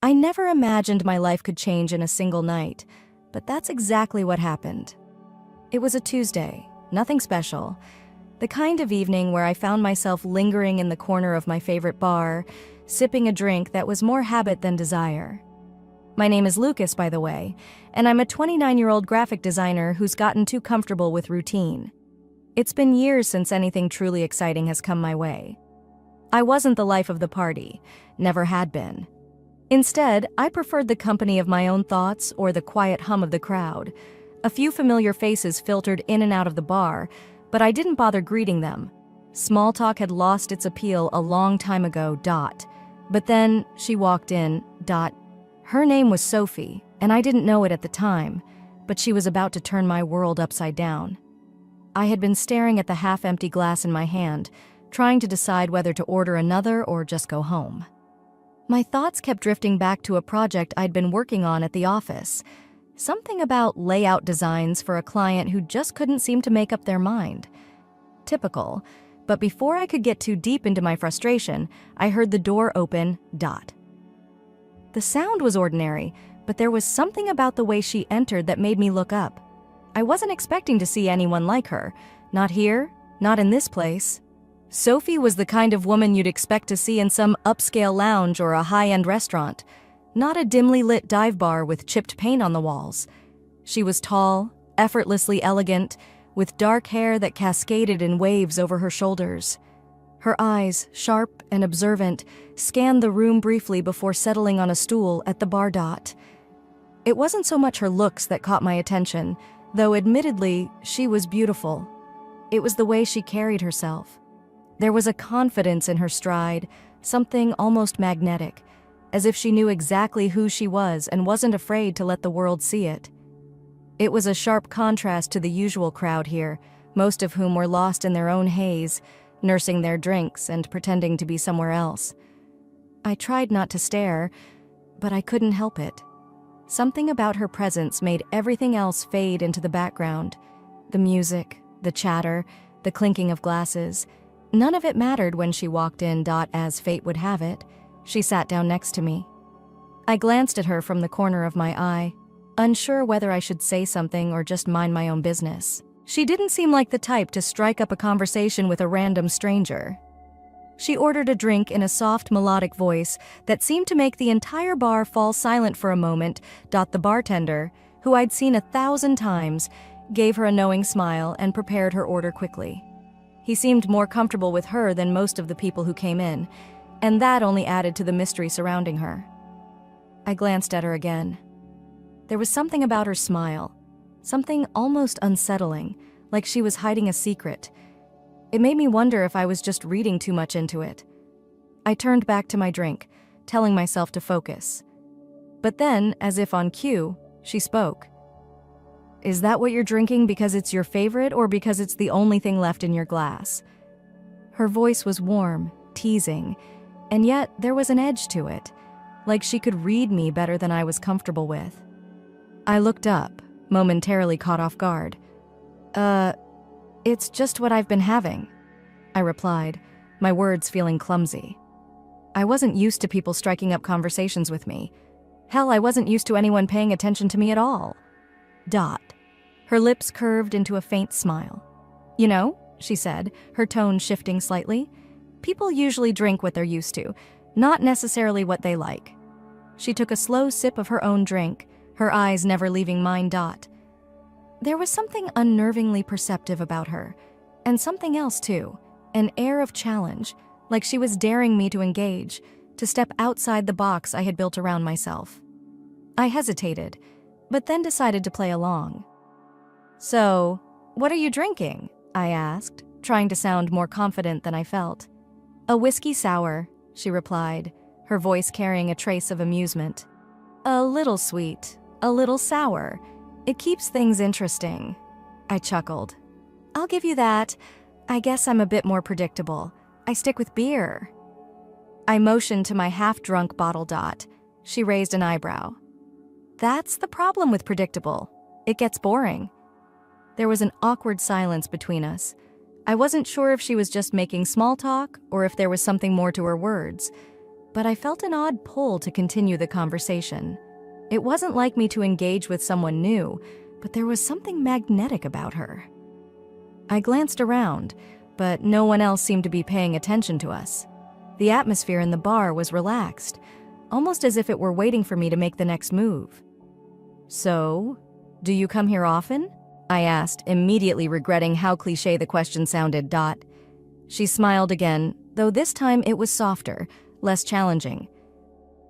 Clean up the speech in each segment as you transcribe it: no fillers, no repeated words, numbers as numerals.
I never imagined my life could change in a single night, but that's exactly what happened. It was a Tuesday, nothing special. The kind of evening where I found myself lingering in the corner of my favorite bar, sipping a drink that was more habit than desire. My name is Lucas, by the way, and I'm a 29-year-old graphic designer who's gotten too comfortable with routine. It's been years since anything truly exciting has come my way. I wasn't the life of the party, never had been. Instead, I preferred the company of my own thoughts or the quiet hum of the crowd. A few familiar faces filtered in and out of the bar, but I didn't bother greeting them. Small talk had lost its appeal a long time ago. But then she walked in. Her name was Sophie, and I didn't know it at the time, but she was about to turn my world upside down. I had been staring at the half-empty glass in my hand, trying to decide whether to order another or just go home. My thoughts kept drifting back to a project I'd been working on at the office. Something about layout designs for a client who just couldn't seem to make up their mind. Typical, but before I could get too deep into my frustration, I heard the door open. The sound was ordinary, but there was something about the way she entered that made me look up. I wasn't expecting to see anyone like her. Not here, not in this place. Sophie was the kind of woman you'd expect to see in some upscale lounge or a high-end restaurant, not a dimly lit dive bar with chipped paint on the walls. She was tall, effortlessly elegant, with dark hair that cascaded in waves over her shoulders. Her eyes, sharp and observant, scanned the room briefly before settling on a stool at the bar. It wasn't so much her looks that caught my attention, though admittedly, she was beautiful. It was the way she carried herself. There was a confidence in her stride, something almost magnetic, as if she knew exactly who she was and wasn't afraid to let the world see it. It was a sharp contrast to the usual crowd here, most of whom were lost in their own haze, nursing their drinks and pretending to be somewhere else. I tried not to stare, but I couldn't help it. Something about her presence made everything else fade into the background. The music, the chatter, the clinking of glasses. None of it mattered when she walked in. As fate would have it, she sat down next to me. I glanced at her from the corner of my eye, unsure whether I should say something or just mind my own business. She didn't seem like the type to strike up a conversation with a random stranger. She ordered a drink in a soft, melodic voice that seemed to make the entire bar fall silent for a moment. The bartender, who I'd seen 1,000 times, gave her a knowing smile and prepared her order quickly. He seemed more comfortable with her than most of the people who came in, and that only added to the mystery surrounding her. I glanced at her again. There was something about her smile, something almost unsettling, like she was hiding a secret. It made me wonder if I was just reading too much into it. I turned back to my drink, telling myself to focus. But then, as if on cue, she spoke. "Is that what you're drinking because it's your favorite or because it's the only thing left in your glass?" Her voice was warm, teasing, and yet there was an edge to it, like she could read me better than I was comfortable with. I looked up, momentarily caught off guard. It's just what I've been having," I replied, my words feeling clumsy. I wasn't used to people striking up conversations with me. Hell, I wasn't used to anyone paying attention to me at all. Her lips curved into a faint smile. "You know," she said, her tone shifting slightly, "people usually drink what they're used to, not necessarily what they like." She took a slow sip of her own drink, her eyes never leaving mine. There was something unnervingly perceptive about her, and something else too, an air of challenge, like she was daring me to engage, to step outside the box I had built around myself. I hesitated, but then decided to play along. "So, what are you drinking?" I asked, trying to sound more confident than I felt. "A whiskey sour," she replied, her voice carrying a trace of amusement. "A little sweet, a little sour. It keeps things interesting." I chuckled. "I'll give you that. I guess I'm a bit more predictable. I stick with beer." I motioned to my half-drunk bottle. She raised an eyebrow. "That's the problem with predictable. It gets boring." There was an awkward silence between us. I wasn't sure if she was just making small talk or if there was something more to her words. but I felt an odd pull to continue the conversation. It wasn't like me to engage with someone new, but there was something magnetic about her. I glanced around, but no one else seemed to be paying attention to us. The atmosphere in the bar was relaxed, almost as if it were waiting for me to make the next move. "So, do you come here often?" I asked, immediately regretting how cliché the question sounded. She smiled again, though this time it was softer, less challenging.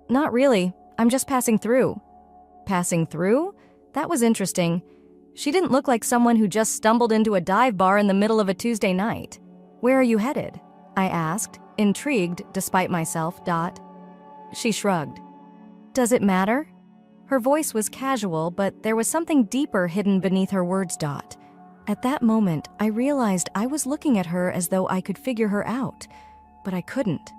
"Not really. I'm just passing through." Passing through? That was interesting. She didn't look like someone who just stumbled into a dive bar in the middle of a Tuesday night. "Where are you headed?" I asked, intrigued despite myself. She shrugged. "Does it matter?" Her voice was casual, but there was something deeper hidden beneath her words. At that moment, I realized I was looking at her as though I could figure her out, but I couldn't.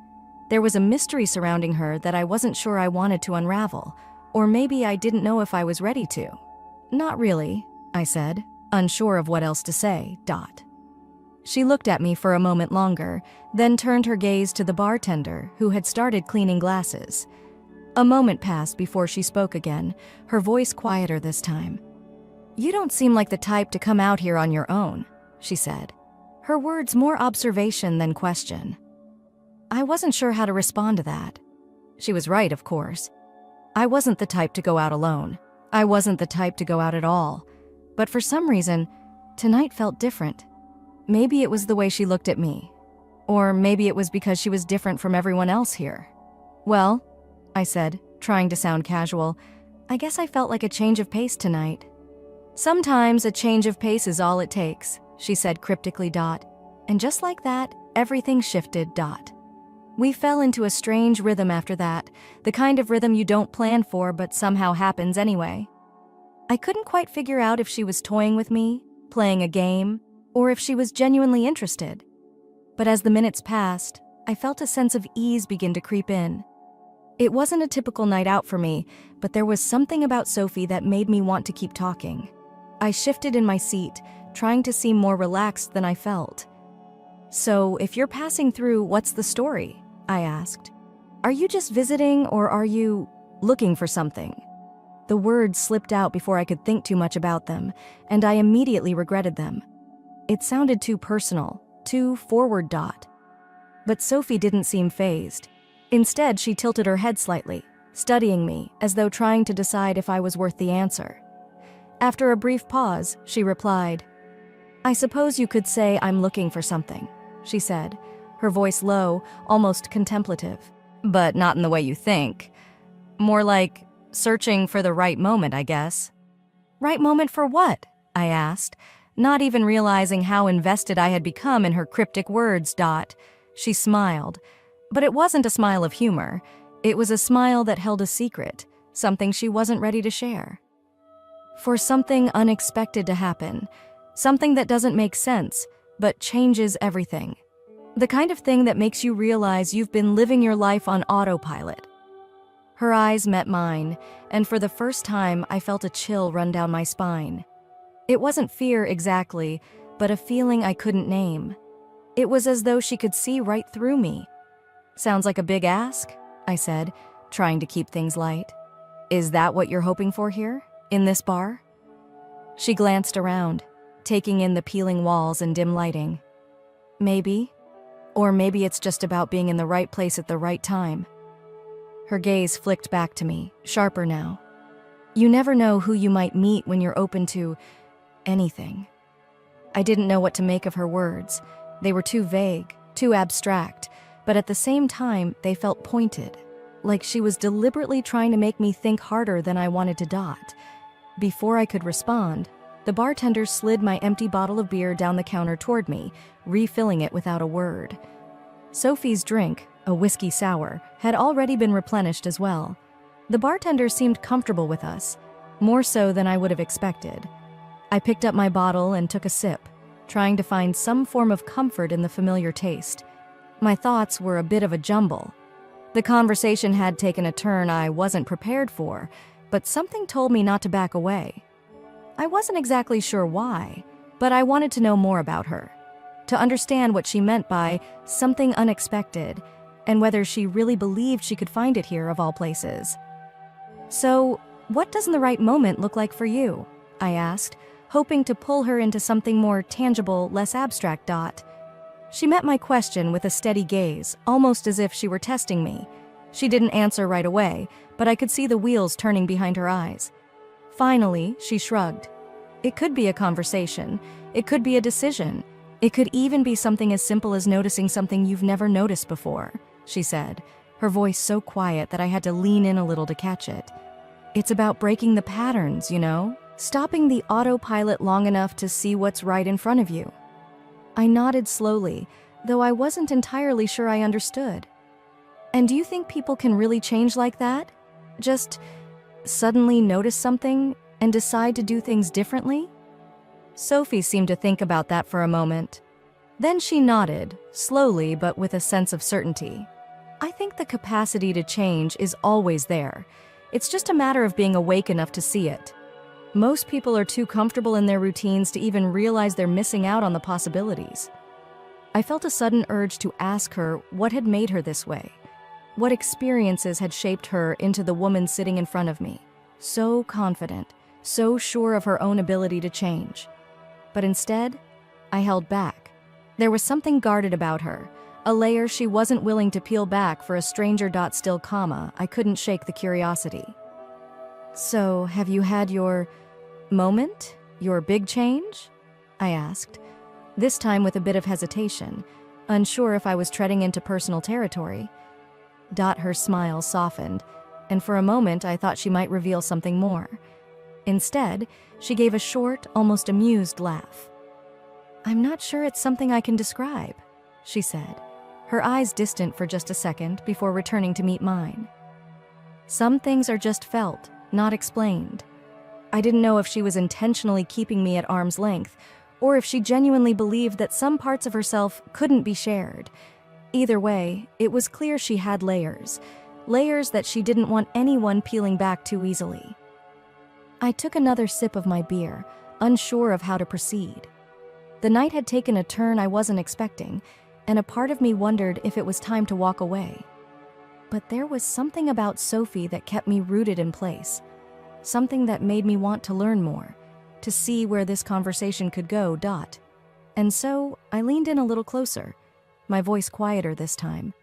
There was a mystery surrounding her that I wasn't sure I wanted to unravel, or maybe I didn't know if I was ready to. "Not really," I said, unsure of what else to say. She looked at me for a moment longer, then turned her gaze to the bartender, who had started cleaning glasses. A moment passed before she spoke again, her voice quieter this time. "You don't seem like the type to come out here on your own," she said. Her words more observation than question. I wasn't sure how to respond to that. She was right, of course. I wasn't the type to go out alone. I wasn't the type to go out at all. But for some reason, tonight felt different. Maybe it was the way she looked at me. Or maybe it was because she was different from everyone else here. "Well," I said, trying to sound casual, "I guess I felt like a change of pace tonight." "Sometimes a change of pace is all it takes," she said cryptically. And just like that, everything shifted. We fell into a strange rhythm after that, the kind of rhythm you don't plan for but somehow happens anyway. I couldn't quite figure out if she was toying with me, playing a game, or if she was genuinely interested. But as the minutes passed, I felt a sense of ease begin to creep in. It wasn't a typical night out for me, but there was something about Sophie that made me want to keep talking. I shifted in my seat, trying to seem more relaxed than I felt. "So, if you're passing through, what's the story?" I asked. "Are you just visiting, or are you looking for something?" The words slipped out before I could think too much about them, and I immediately regretted them. It sounded too personal, too forward. But Sophie didn't seem fazed. Instead, she tilted her head slightly, studying me, as though trying to decide if I was worth the answer. After a brief pause, she replied, "I suppose you could say I'm looking for something," she said, her voice low, almost contemplative. "But not in the way you think. More like searching for the right moment, I guess." "Right moment for what?" I asked, not even realizing how invested I had become in her cryptic words. She smiled, but it wasn't a smile of humor. It was a smile that held a secret, something she wasn't ready to share. "For something unexpected to happen, something that doesn't make sense, but changes everything. The kind of thing that makes you realize you've been living your life on autopilot." Her eyes met mine, and for the first time I felt a chill run down my spine. It wasn't fear exactly, but a feeling I couldn't name. It was as though she could see right through me. "Sounds like a big ask," I said, trying to keep things light. "Is that what you're hoping for here, in this bar?" She glanced around, taking in the peeling walls and dim lighting. "Maybe. Or maybe it's just about being in the right place at the right time." Her gaze flicked back to me, sharper now. "You never know who you might meet when you're open to anything." I didn't know what to make of her words. They were too vague, too abstract, but at the same time, they felt pointed, like she was deliberately trying to make me think harder than I wanted to. Before I could respond, the bartender slid my empty bottle of beer down the counter toward me, refilling it without a word. Sophie's drink, a whiskey sour, had already been replenished as well. The bartender seemed comfortable with us, more so than I would have expected. I picked up my bottle and took a sip, trying to find some form of comfort in the familiar taste. My thoughts were a bit of a jumble. The conversation had taken a turn I wasn't prepared for, but something told me not to back away. I wasn't exactly sure why, but I wanted to know more about her, to understand what she meant by something unexpected, and whether she really believed she could find it here of all places. "So, what doesn't the right moment look like for you?" I asked, hoping to pull her into something more tangible, less abstract. She met my question with a steady gaze, almost as if she were testing me. She didn't answer right away, but I could see the wheels turning behind her eyes. Finally, she shrugged. "It could be a conversation. It could be a decision. It could even be something as simple as noticing something you've never noticed before," she said, her voice so quiet that I had to lean in a little to catch it. "It's about breaking the patterns, stopping the autopilot long enough to see what's right in front of you." I nodded slowly, though I wasn't entirely sure I understood. "And do you think people can really change like that? Just suddenly notice something and decide to do things differently?" Sophie seemed to think about that for a moment. Then she nodded, slowly but with a sense of certainty. "I think the capacity to change is always there. It's just a matter of being awake enough to see it. Most people are too comfortable in their routines to even realize they're missing out on the possibilities." I felt a sudden urge to ask her what had made her this way. What experiences had shaped her into the woman sitting in front of me, so confident, so sure of her own ability to change. But instead, I held back. There was something guarded about her, a layer she wasn't willing to peel back for a stranger. Still, I couldn't shake the curiosity. "So, have you had your moment? Your big change?" I asked, this time with a bit of hesitation, unsure if I was treading into personal territory. Her smile softened, and for a moment I thought she might reveal something more. Instead, she gave a short, almost amused laugh. "I'm not sure it's something I can describe," she said, her eyes distant for just a second before returning to meet mine. "Some things are just felt, not explained." I didn't know if she was intentionally keeping me at arm's length, or if she genuinely believed that some parts of herself couldn't be shared. Either way, it was clear she had layers that she didn't want anyone peeling back too easily. I took another sip of my beer, unsure of how to proceed. The night had taken a turn I wasn't expecting, and a part of me wondered if it was time to walk away. But there was something about Sophie that kept me rooted in place. Something that made me want to learn more, to see where this conversation could go. And so I leaned in a little closer, my voice quieter this time.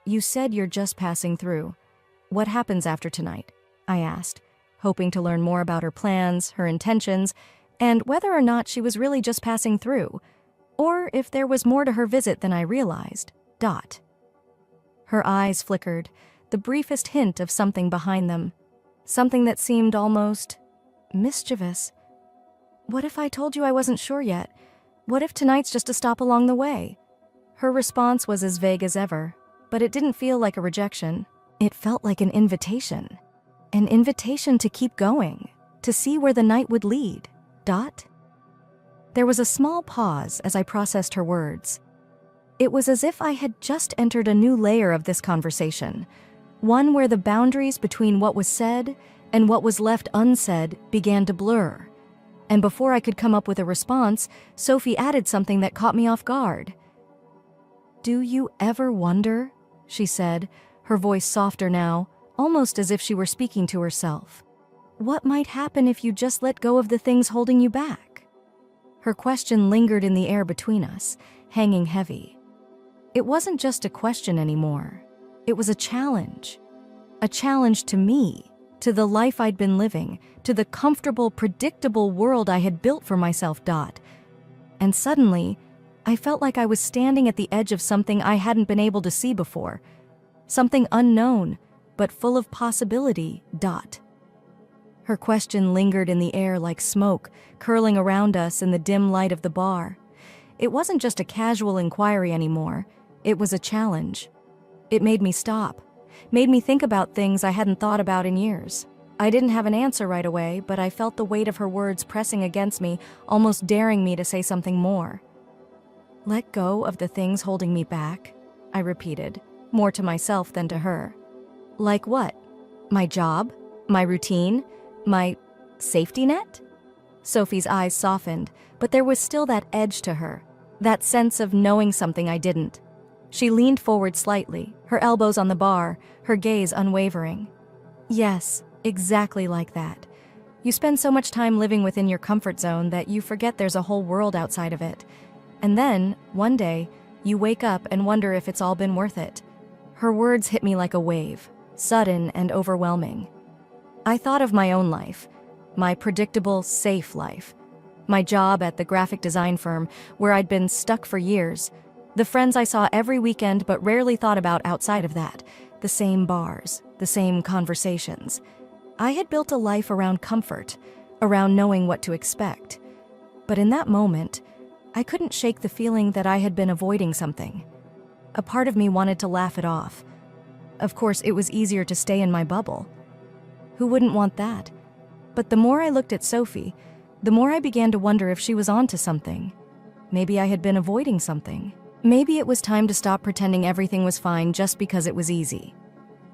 "You said you're just passing through. What happens after tonight?" I asked, hoping to learn more about her plans, her intentions, and whether or not she was really just passing through, or if there was more to her visit than I realized. Her eyes flickered, the briefest hint of something behind them. Something that seemed almost mischievous. "What if I told you I wasn't sure yet? What if tonight's just a stop along the way?" Her response was as vague as ever, but it didn't feel like a rejection. It felt like an invitation. An invitation to keep going, to see where the night would lead. There was a small pause as I processed her words. It was as if I had just entered a new layer of this conversation, one where the boundaries between what was said and what was left unsaid began to blur. And before I could come up with a response, Sophie added something that caught me off guard. "Do you ever wonder," she said, her voice softer now, almost as if she were speaking to herself, "what might happen if you just let go of the things holding you back?" Her question lingered in the air between us, hanging heavy. It wasn't just a question anymore. It was a challenge. A challenge to me, to the life I'd been living, to the comfortable, predictable world I had built for myself. And suddenly, I felt like I was standing at the edge of something I hadn't been able to see before. Something unknown, but full of possibility. Her question lingered in the air like smoke, curling around us in the dim light of the bar. It wasn't just a casual inquiry anymore. It was a challenge. It made me stop, made me think about things I hadn't thought about in years. I didn't have an answer right away, but I felt the weight of her words pressing against me, almost daring me to say something more. "Let go of the things holding me back," I repeated, more to myself than to her. "Like what? My job? My routine? My safety net?" Sophie's eyes softened, but there was still that edge to her, that sense of knowing something I didn't. She leaned forward slightly, her elbows on the bar, her gaze unwavering. Yes, exactly like that. You spend so much time living within your comfort zone that you forget there's a whole world outside of it. And then, one day, you wake up and wonder if it's all been worth it. Her words hit me like a wave, sudden and overwhelming. I thought of my own life, my predictable, safe life. My job at the graphic design firm, where I'd been stuck for years. The friends I saw every weekend but rarely thought about outside of that. The same bars, the same conversations. I had built a life around comfort, around knowing what to expect. But in that moment, I couldn't shake the feeling that I had been avoiding something. A part of me wanted to laugh it off. Of course, it was easier to stay in my bubble. Who wouldn't want that? But the more I looked at Sophie, the more I began to wonder if she was onto something. Maybe I had been avoiding something. Maybe it was time to stop pretending everything was fine just because it was easy.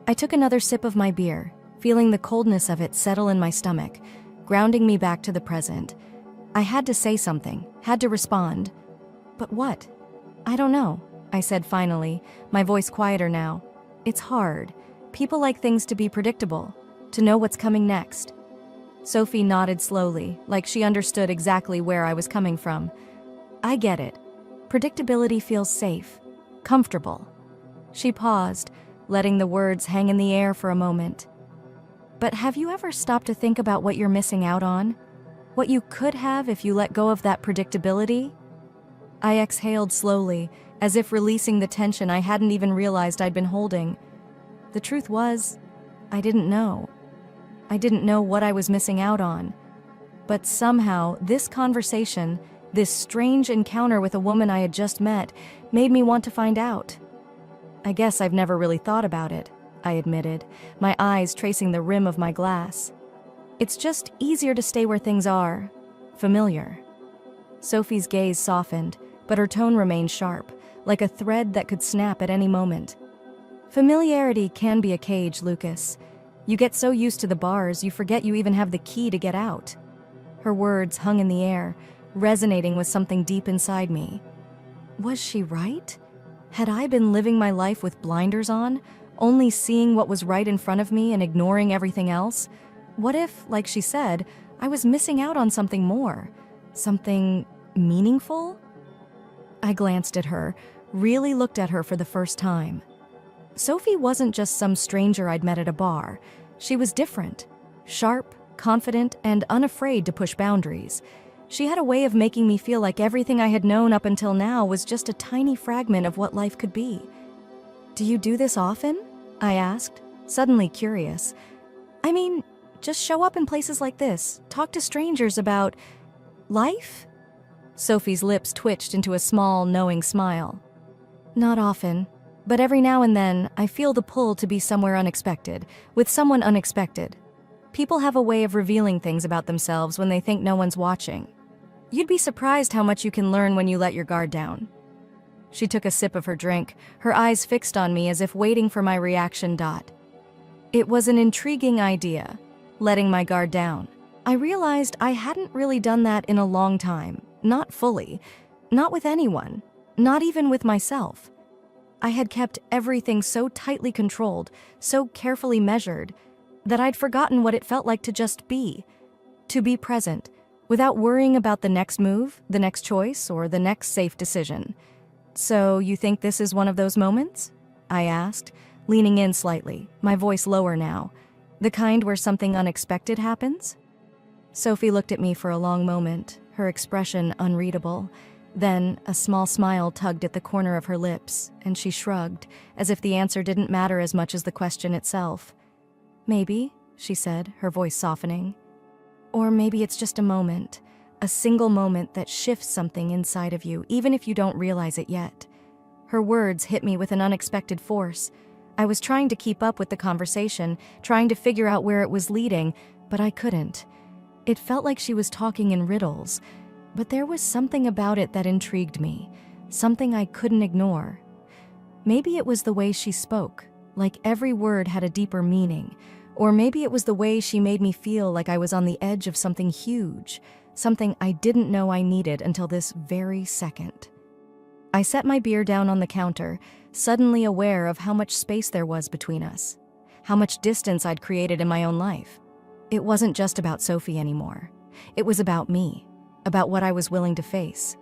I took another sip of my beer, feeling the coldness of it settle in my stomach, grounding me back to the present. I had to say something, had to respond. But what? I don't know, I said finally, my voice quieter now. It's hard. People like things to be predictable, to know what's coming next. Sophie nodded slowly, like she understood exactly where I was coming from. I get it. Predictability feels safe, comfortable. She paused, letting the words hang in the air for a moment. But have you ever stopped to think about what you're missing out on? What you could have if you let go of that predictability? I exhaled slowly, as if releasing the tension I hadn't even realized I'd been holding. The truth was, I didn't know. I didn't know what I was missing out on. But somehow, this conversation, this strange encounter with a woman I had just met, made me want to find out. I guess I've never really thought about it, I admitted, my eyes tracing the rim of my glass. It's just easier to stay where things are, familiar. Sophie's gaze softened, but her tone remained sharp, like a thread that could snap at any moment. Familiarity can be a cage, Lucas. You get so used to the bars, you forget you even have the key to get out. Her words hung in the air, resonating with something deep inside me. Was she right? Had I been living my life with blinders on, only seeing what was right in front of me and ignoring everything else? What if, like she said, I was missing out on something more? Something meaningful? I glanced at her, really looked at her for the first time. Sophie wasn't just some stranger I'd met at a bar. She was different, sharp, confident, and unafraid to push boundaries. She had a way of making me feel like everything I had known up until now was just a tiny fragment of what life could be. "Do you do this often?" I asked, suddenly curious. "I mean, just show up in places like this, talk to strangers about life?" Sophie's lips twitched into a small, knowing smile. "Not often. But every now and then, I feel the pull to be somewhere unexpected, with someone unexpected. People have a way of revealing things about themselves when they think no one's watching. You'd be surprised how much you can learn when you let your guard down." She took a sip of her drink, her eyes fixed on me as if waiting for my reaction. It was an intriguing idea, letting my guard down. I realized I hadn't really done that in a long time, not fully, not with anyone, not even with myself. I had kept everything so tightly controlled, so carefully measured, that I'd forgotten what it felt like to just be. To be present, without worrying about the next move, the next choice, or the next safe decision. "So you think this is one of those moments?" I asked, leaning in slightly, my voice lower now. "The kind where something unexpected happens?" Sophie looked at me for a long moment, her expression unreadable. Then a small smile tugged at the corner of her lips, and she shrugged, as if the answer didn't matter as much as the question itself. "Maybe," she said, her voice softening. "Or maybe it's just a moment, a single moment that shifts something inside of you, even if you don't realize it yet." Her words hit me with an unexpected force. I was trying to keep up with the conversation, trying to figure out where it was leading, but I couldn't. It felt like she was talking in riddles, but there was something about it that intrigued me, something I couldn't ignore. Maybe it was the way she spoke, like every word had a deeper meaning, or maybe it was the way she made me feel like I was on the edge of something huge, something I didn't know I needed until this very second. I set my beer down on the counter, suddenly aware of how much space there was between us, how much distance I'd created in my own life. It wasn't just about Sophie anymore. It was about me, about what I was willing to face.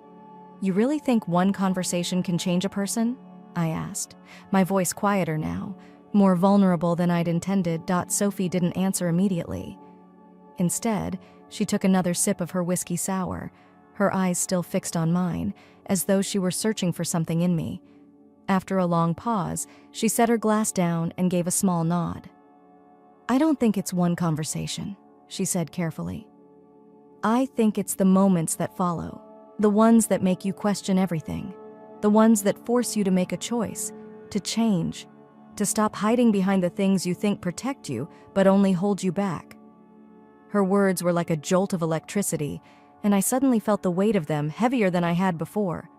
"You really think one conversation can change a person?" I asked, my voice quieter now, more vulnerable than I'd intended. Sophie didn't answer immediately. Instead, she took another sip of her whiskey sour, her eyes still fixed on mine, as though she were searching for something in me. After a long pause, she set her glass down and gave a small nod. "I don't think it's one conversation," she said carefully. "I think it's the moments that follow, the ones that make you question everything, the ones that force you to make a choice, to change, to stop hiding behind the things you think protect you but only hold you back." Her words were like a jolt of electricity, and I suddenly felt the weight of them heavier than I had before.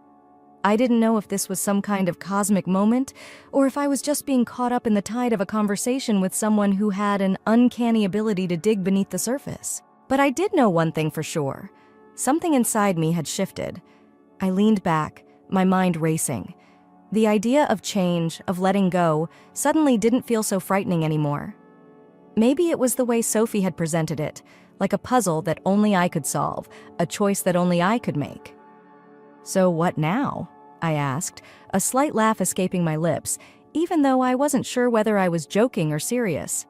I didn't know if this was some kind of cosmic moment, or if I was just being caught up in the tide of a conversation with someone who had an uncanny ability to dig beneath the surface. But I did know one thing for sure. Something inside me had shifted. I leaned back, my mind racing. The idea of change, of letting go, suddenly didn't feel so frightening anymore. Maybe it was the way Sophie had presented it, like a puzzle that only I could solve, a choice that only I could make. "So what now?" I asked, a slight laugh escaping my lips, even though I wasn't sure whether I was joking or serious.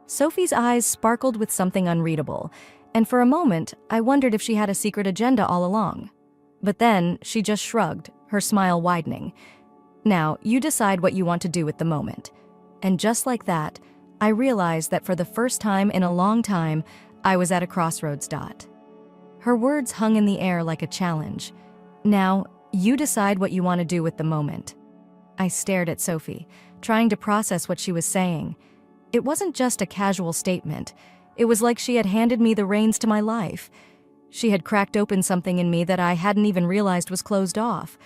Sophie's eyes sparkled with something unreadable, and for a moment, I wondered if she had a secret agenda all along. But then, she just shrugged, her smile widening. "Now, you decide what you want to do with the moment." And just like that, I realized that for the first time in a long time, I was at a crossroads. Her words hung in the air like a challenge. "Now, you decide what you want to do with the moment." I stared at Sophie, trying to process what she was saying. It wasn't just a casual statement. It was like she had handed me the reins to my life. She had cracked open something in me that I hadn't even realized was closed off.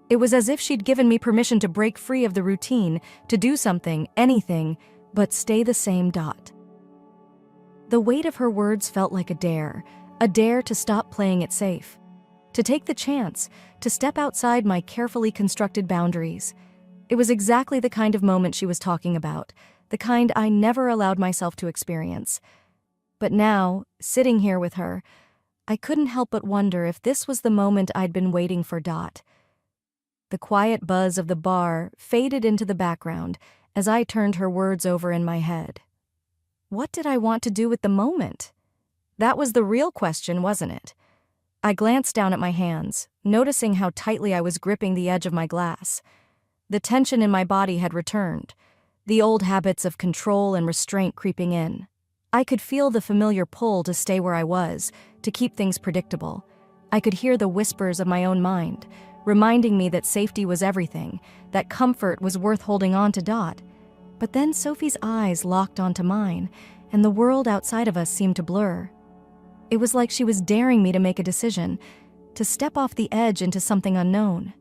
It was as if she'd given me permission to break free of the routine, to do something, anything, but stay the same. The weight of her words felt like a dare to stop playing it safe, to take the chance, to step outside my carefully constructed boundaries. It was exactly the kind of moment she was talking about, the kind I never allowed myself to experience. But now, sitting here with her, I couldn't help but wonder if this was the moment I'd been waiting for. The quiet buzz of the bar faded into the background as I turned her words over in my head. What did I want to do with the moment? That was the real question, wasn't it? I glanced down at my hands, noticing how tightly I was gripping the edge of my glass. The tension in my body had returned, the old habits of control and restraint creeping in. I could feel the familiar pull to stay where I was, to keep things predictable. I could hear the whispers of my own mind, reminding me that safety was everything, that comfort was worth holding on to. But then Sophie's eyes locked onto mine, and the world outside of us seemed to blur. It was like she was daring me to make a decision, to step off the edge into something unknown.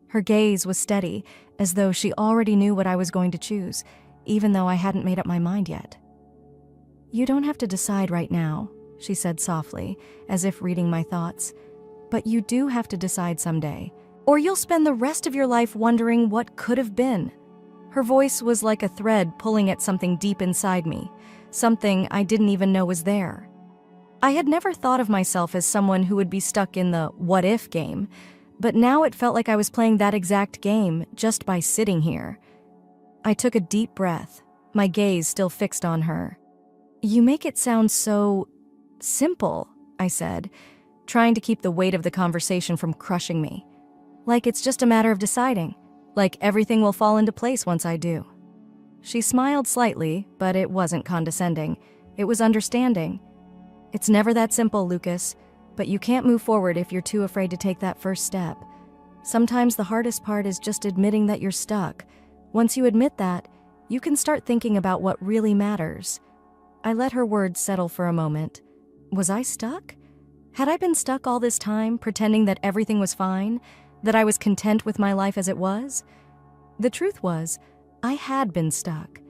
Her gaze was steady, as though she already knew what I was going to choose, even though I hadn't made up my mind yet. "You don't have to decide right now," she said softly, as if reading my thoughts. "But you do have to decide someday, or you'll spend the rest of your life wondering what could have been." Her voice was like a thread pulling at something deep inside me, something I didn't even know was there. I had never thought of myself as someone who would be stuck in the what-if game, but now it felt like I was playing that exact game just by sitting here. I took a deep breath, my gaze still fixed on her. "You make it sound so simple," I said, trying to keep the weight of the conversation from crushing me. "Like it's just a matter of deciding, like everything will fall into place once I do." She smiled slightly, but it wasn't condescending. It was understanding. "It's never that simple, Lucas, but you can't move forward if you're too afraid to take that first step. Sometimes the hardest part is just admitting that you're stuck. Once you admit that, you can start thinking about what really matters." I let her words settle for a moment. Was I stuck? Had I been stuck all this time, pretending that everything was fine, that I was content with my life as it was? The truth was, I had been stuck.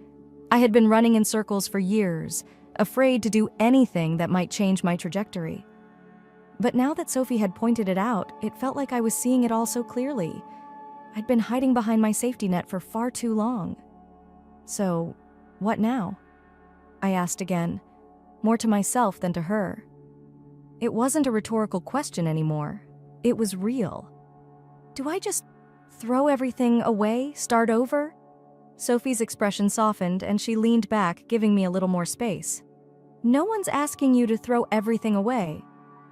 I had been running in circles for years, afraid to do anything that might change my trajectory. But now that Sophie had pointed it out, it felt like I was seeing it all so clearly. I'd been hiding behind my safety net for far too long. So, what now? I asked again, more to myself than to her. It wasn't a rhetorical question anymore. It was real. Do I just throw everything away, start over? Sophie's expression softened and she leaned back, giving me a little more space. No one's asking you to throw everything away,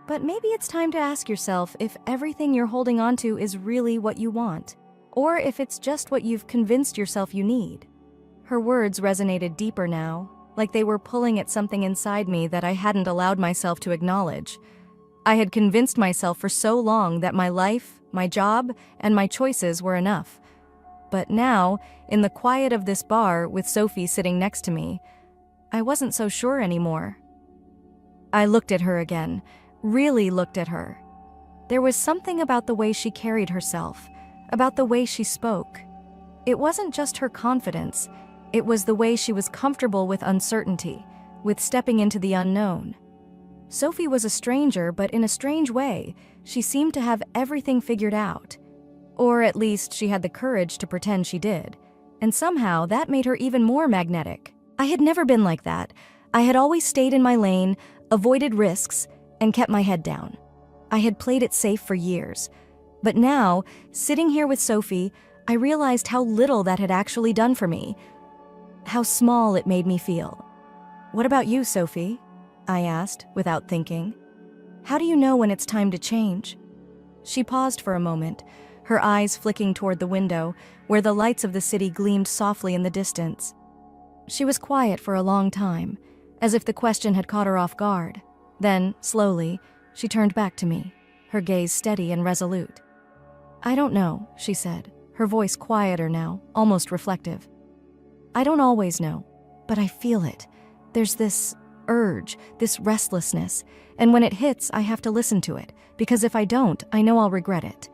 but maybe it's time to ask yourself if everything you're holding onto is really what you want, or if it's just what you've convinced yourself you need. Her words resonated deeper now, like they were pulling at something inside me that I hadn't allowed myself to acknowledge. I had convinced myself for so long that my life, my job, and my choices were enough. But now, in the quiet of this bar with Sophie sitting next to me, I wasn't so sure anymore. I looked at her again, really looked at her. There was something about the way she carried herself, about the way she spoke. It wasn't just her confidence, it was the way she was comfortable with uncertainty, with stepping into the unknown. Sophie was a stranger, but in a strange way, she seemed to have everything figured out. Or at least she had the courage to pretend she did. And somehow that made her even more magnetic. I had never been like that. I had always stayed in my lane, avoided risks, and kept my head down. I had played it safe for years. But now, sitting here with Sophie, I realized how little that had actually done for me. How small it made me feel. What about you, Sophie? I asked, without thinking. How do you know when it's time to change? She paused for a moment, her eyes flicking toward the window, where the lights of the city gleamed softly in the distance. She was quiet for a long time, as if the question had caught her off guard. Then, slowly, she turned back to me, her gaze steady and resolute. I don't know, she said, her voice quieter now, almost reflective. I don't always know, but I feel it. There's this urge, this restlessness, and when it hits, I have to listen to it, because if I don't, I know I'll regret it.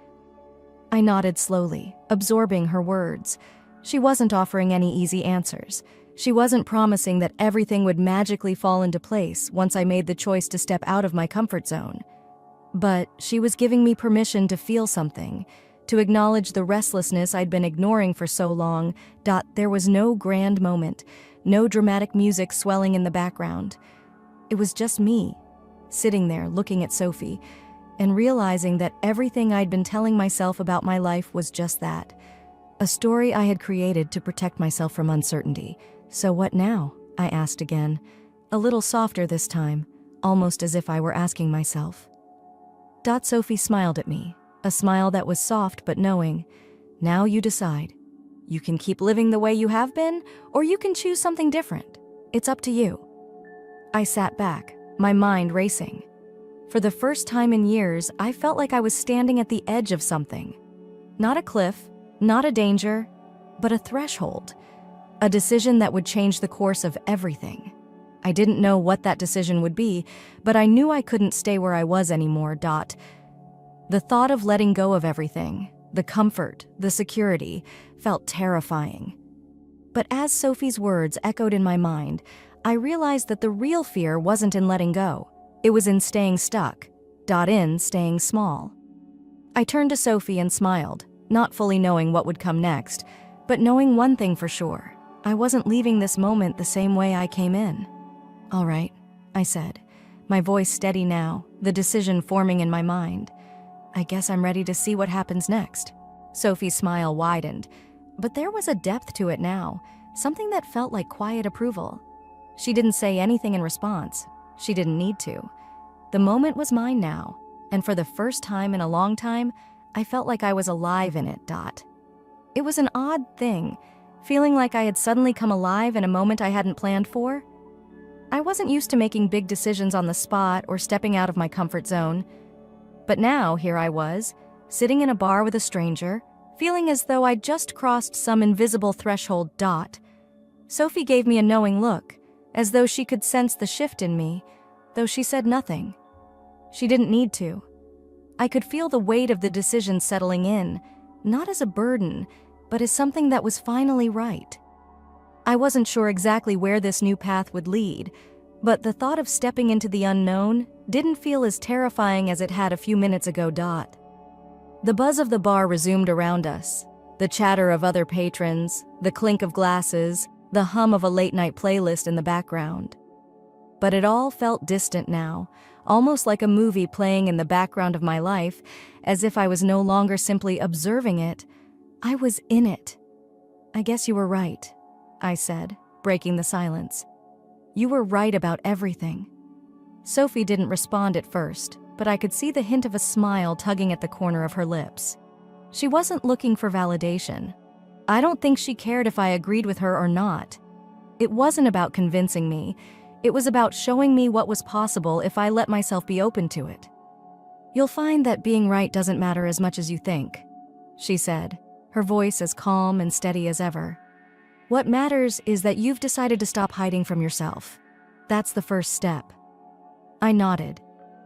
I nodded slowly, absorbing her words. She wasn't offering any easy answers. She wasn't promising that everything would magically fall into place once I made the choice to step out of my comfort zone. But she was giving me permission to feel something, to acknowledge the restlessness I'd been ignoring for so long. There was no grand moment, no dramatic music swelling in the background. It was just me, sitting there looking at Sophie, and realizing that everything I'd been telling myself about my life was just that, a story I had created to protect myself from uncertainty. So what now? I asked again, a little softer this time, almost as if I were asking myself. Sophie smiled at me, a smile that was soft but knowing. Now you decide. You can keep living the way you have been, or you can choose something different. It's up to you. I sat back, my mind racing. For the first time in years, I felt like I was standing at the edge of something. Not a cliff, not a danger, but a threshold. A decision that would change the course of everything. I didn't know what that decision would be, but I knew I couldn't stay where I was anymore. The thought of letting go of everything, the comfort, the security, felt terrifying. But as Sophie's words echoed in my mind, I realized that the real fear wasn't in letting go. It was in staying stuck, in staying small. I turned to Sophie and smiled, not fully knowing what would come next, but knowing one thing for sure. I wasn't leaving this moment the same way I came in. All right, I said, my voice steady now, the decision forming in my mind. I guess I'm ready to see what happens next. Sophie's smile widened, but there was a depth to it now, something that felt like quiet approval. She didn't say anything in response. She didn't need to. The moment was mine now, and for the first time in a long time, I felt like I was alive in it. It was an odd thing, feeling like I had suddenly come alive in a moment I hadn't planned for. I wasn't used to making big decisions on the spot or stepping out of my comfort zone. But now, here I was, sitting in a bar with a stranger, feeling as though I'd just crossed some invisible threshold. Sophie gave me a knowing look, as though she could sense the shift in me, though she said nothing. She didn't need to. I could feel the weight of the decision settling in, not as a burden, but as something that was finally right. I wasn't sure exactly where this new path would lead, But the thought of stepping into the unknown didn't feel as terrifying as it had a few minutes ago. The buzz of the bar resumed around us. The chatter of other patrons, the clink of glasses, the hum of a late-night playlist in the background. But it all felt distant now, almost like a movie playing in the background of my life, as if I was no longer simply observing it. I was in it. "I guess you were right," I said, breaking the silence. "You were right about everything." Sophie didn't respond at first, but I could see the hint of a smile tugging at the corner of her lips. She wasn't looking for validation. I don't think she cared if I agreed with her or not. It wasn't about convincing me. It was about showing me what was possible if I let myself be open to it. "You'll find that being right doesn't matter as much as you think," she said, her voice as calm and steady as ever. "What matters is that you've decided to stop hiding from yourself. That's the first step." I nodded,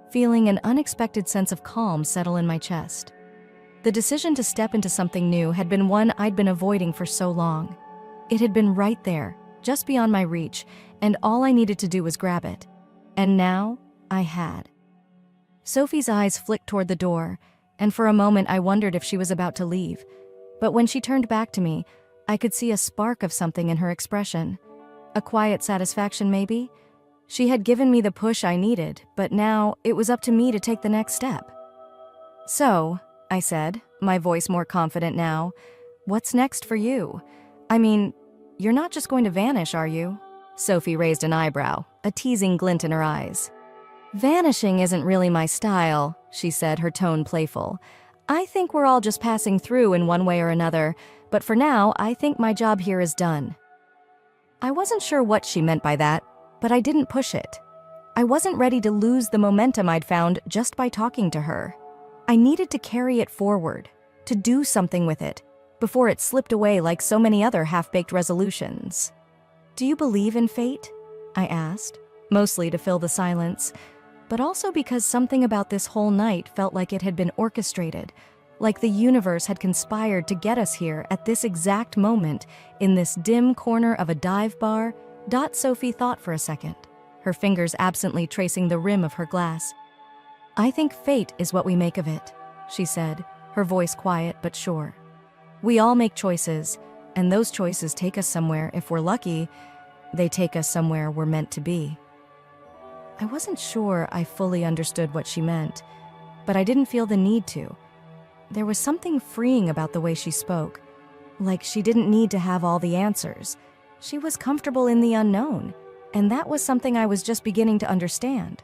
feeling an unexpected sense of calm settle in my chest. The decision to step into something new had been one I'd been avoiding for so long. It had been right there, just beyond my reach, and all I needed to do was grab it. And now, I had. Sophie's eyes flicked toward the door, and for a moment I wondered if she was about to leave. But when she turned back to me, I could see a spark of something in her expression. A quiet satisfaction, maybe? She had given me the push I needed, but now it was up to me to take the next step. "So," I said, my voice more confident now, "what's next for you? I mean, you're not just going to vanish, are you?" Sophie raised an eyebrow, a teasing glint in her eyes. "Vanishing isn't really my style," she said, her tone playful. "I think we're all just passing through in one way or another, but for now, I think my job here is done." I wasn't sure what she meant by that, but I didn't push it. I wasn't ready to lose the momentum I'd found just by talking to her. I needed to carry it forward, to do something with it, before it slipped away like so many other half-baked resolutions. "Do you believe in fate?" I asked, mostly to fill the silence, but also because something about this whole night felt like it had been orchestrated, like the universe had conspired to get us here at this exact moment in this dim corner of a dive bar. Sophie thought for a second, her fingers absently tracing the rim of her glass. "I think fate is what we make of it," she said, her voice quiet but sure. "We all make choices, and those choices take us somewhere. If we're lucky, they take us somewhere we're meant to be." I wasn't sure I fully understood what she meant, but I didn't feel the need to. There was something freeing about the way she spoke, like she didn't need to have all the answers. She was comfortable in the unknown, and that was something I was just beginning to understand.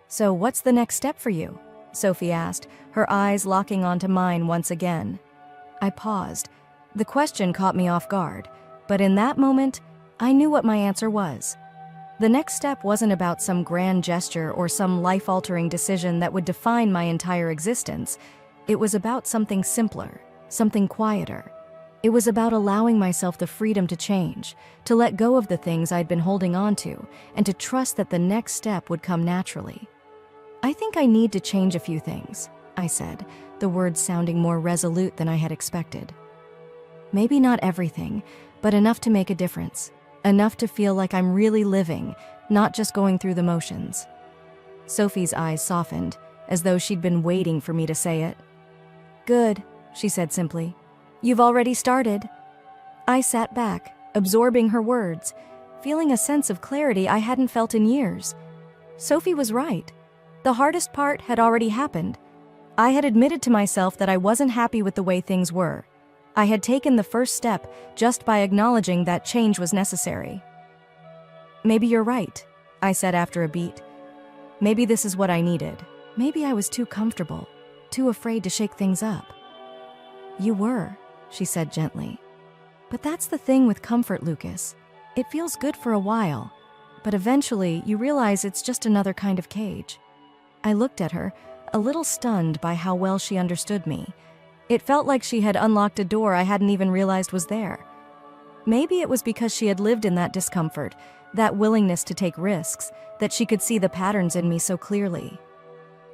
"So what's the next step for you?" Sophie asked, her eyes locking onto mine once again. I paused. The question caught me off guard, but in that moment, I knew what my answer was. The next step wasn't about some grand gesture or some life-altering decision that would define my entire existence. It was about something simpler, something quieter. It was about allowing myself the freedom to change, to let go of the things I'd been holding on to, and to trust that the next step would come naturally. "I think I need to change a few things," I said, the words sounding more resolute than I had expected. "Maybe not everything, but enough to make a difference. Enough to feel like I'm really living, not just going through the motions." Sophie's eyes softened, as though she'd been waiting for me to say it. "Good," she said simply. "You've already started." I sat back, absorbing her words, feeling a sense of clarity I hadn't felt in years. Sophie was right. The hardest part had already happened. I had admitted to myself that I wasn't happy with the way things were. I had taken the first step just by acknowledging that change was necessary. "Maybe you're right," I said after a beat. "Maybe this is what I needed. Maybe I was too comfortable, too afraid to shake things up." "You were," she said gently. "But that's the thing with comfort, Lucas. It feels good for a while, but eventually you realize it's just another kind of cage." I looked at her, a little stunned by how well she understood me. It felt like she had unlocked a door I hadn't even realized was there. Maybe it was because she had lived in that discomfort, that willingness to take risks, that she could see the patterns in me so clearly.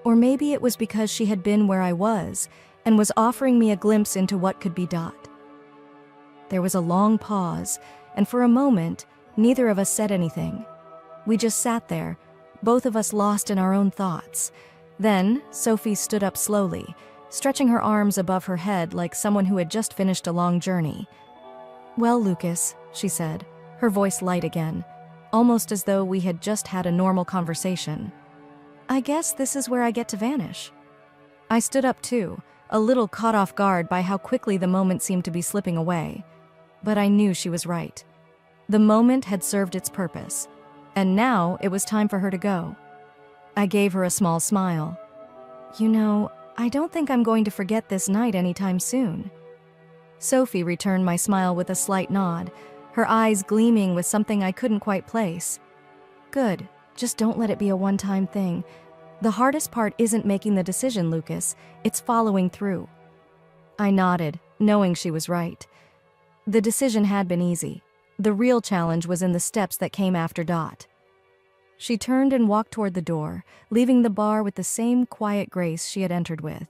Or maybe it was because she had been where I was and was offering me a glimpse into what could be. There was a long pause, and for a moment, neither of us said anything. We just sat there, both of us lost in our own thoughts. Then, Sophie stood up slowly, stretching her arms above her head like someone who had just finished a long journey. "Well, Lucas," she said, her voice light again, almost as though we had just had a normal conversation. "I guess this is where I get to vanish." I stood up too, a little caught off guard by how quickly the moment seemed to be slipping away. But I knew she was right. The moment had served its purpose, and now it was time for her to go. I gave her a small smile. "You know, I don't think I'm going to forget this night anytime soon." Sophie returned my smile with a slight nod, her eyes gleaming with something I couldn't quite place. "Good, just don't let it be a one-time thing. The hardest part isn't making the decision, Lucas, it's following through." I nodded, knowing she was right. The decision had been easy. The real challenge was in the steps that came after Dot. She turned and walked toward the door, leaving the bar with the same quiet grace she had entered with.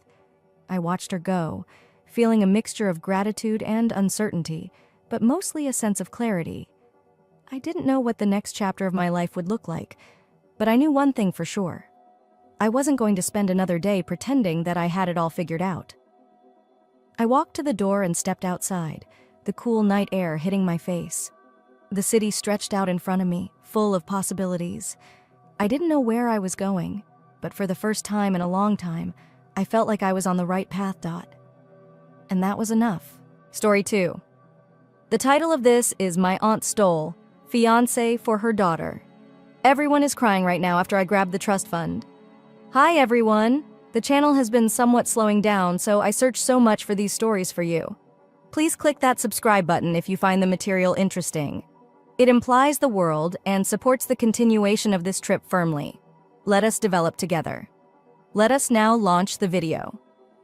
I watched her go, feeling a mixture of gratitude and uncertainty, but mostly a sense of clarity. I didn't know what the next chapter of my life would look like, but I knew one thing for sure. I wasn't going to spend another day pretending that I had it all figured out. I walked to the door and stepped outside, the cool night air hitting my face. The city stretched out in front of me, full of possibilities. I didn't know where I was going, but for the first time in a long time, I felt like I was on the right path, Dot. And that was enough. Story 2. The title of this is My Aunt Stole, Fiancé for Her Daughter. Everyone is crying right now after I grabbed the trust fund. Hi everyone! The channel has been somewhat slowing down, so I searched so much for these stories for you. Please click that subscribe button if you find the material interesting. It implies the world and supports the continuation of this trip firmly. Let us develop together. Let us now launch the video.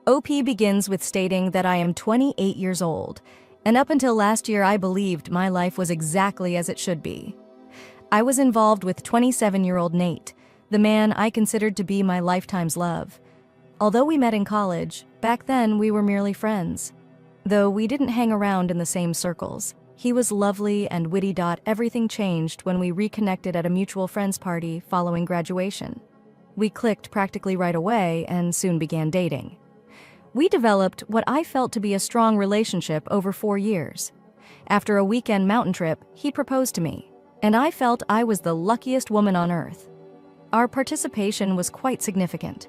OP begins with stating that I am 28 years old, and up until last year I believed my life was exactly as it should be. I was involved with 27-year-old Nate, the man I considered to be my lifetime's love. Although we met in college, back then we were merely friends. Though we didn't hang around in the same circles. He was lovely and witty. Everything changed when we reconnected at a mutual friends party following graduation. We clicked practically right away and soon began dating. We developed what I felt to be a strong relationship over 4 years. After a weekend mountain trip, he proposed to me, and I felt I was the luckiest woman on earth. Our participation was quite significant.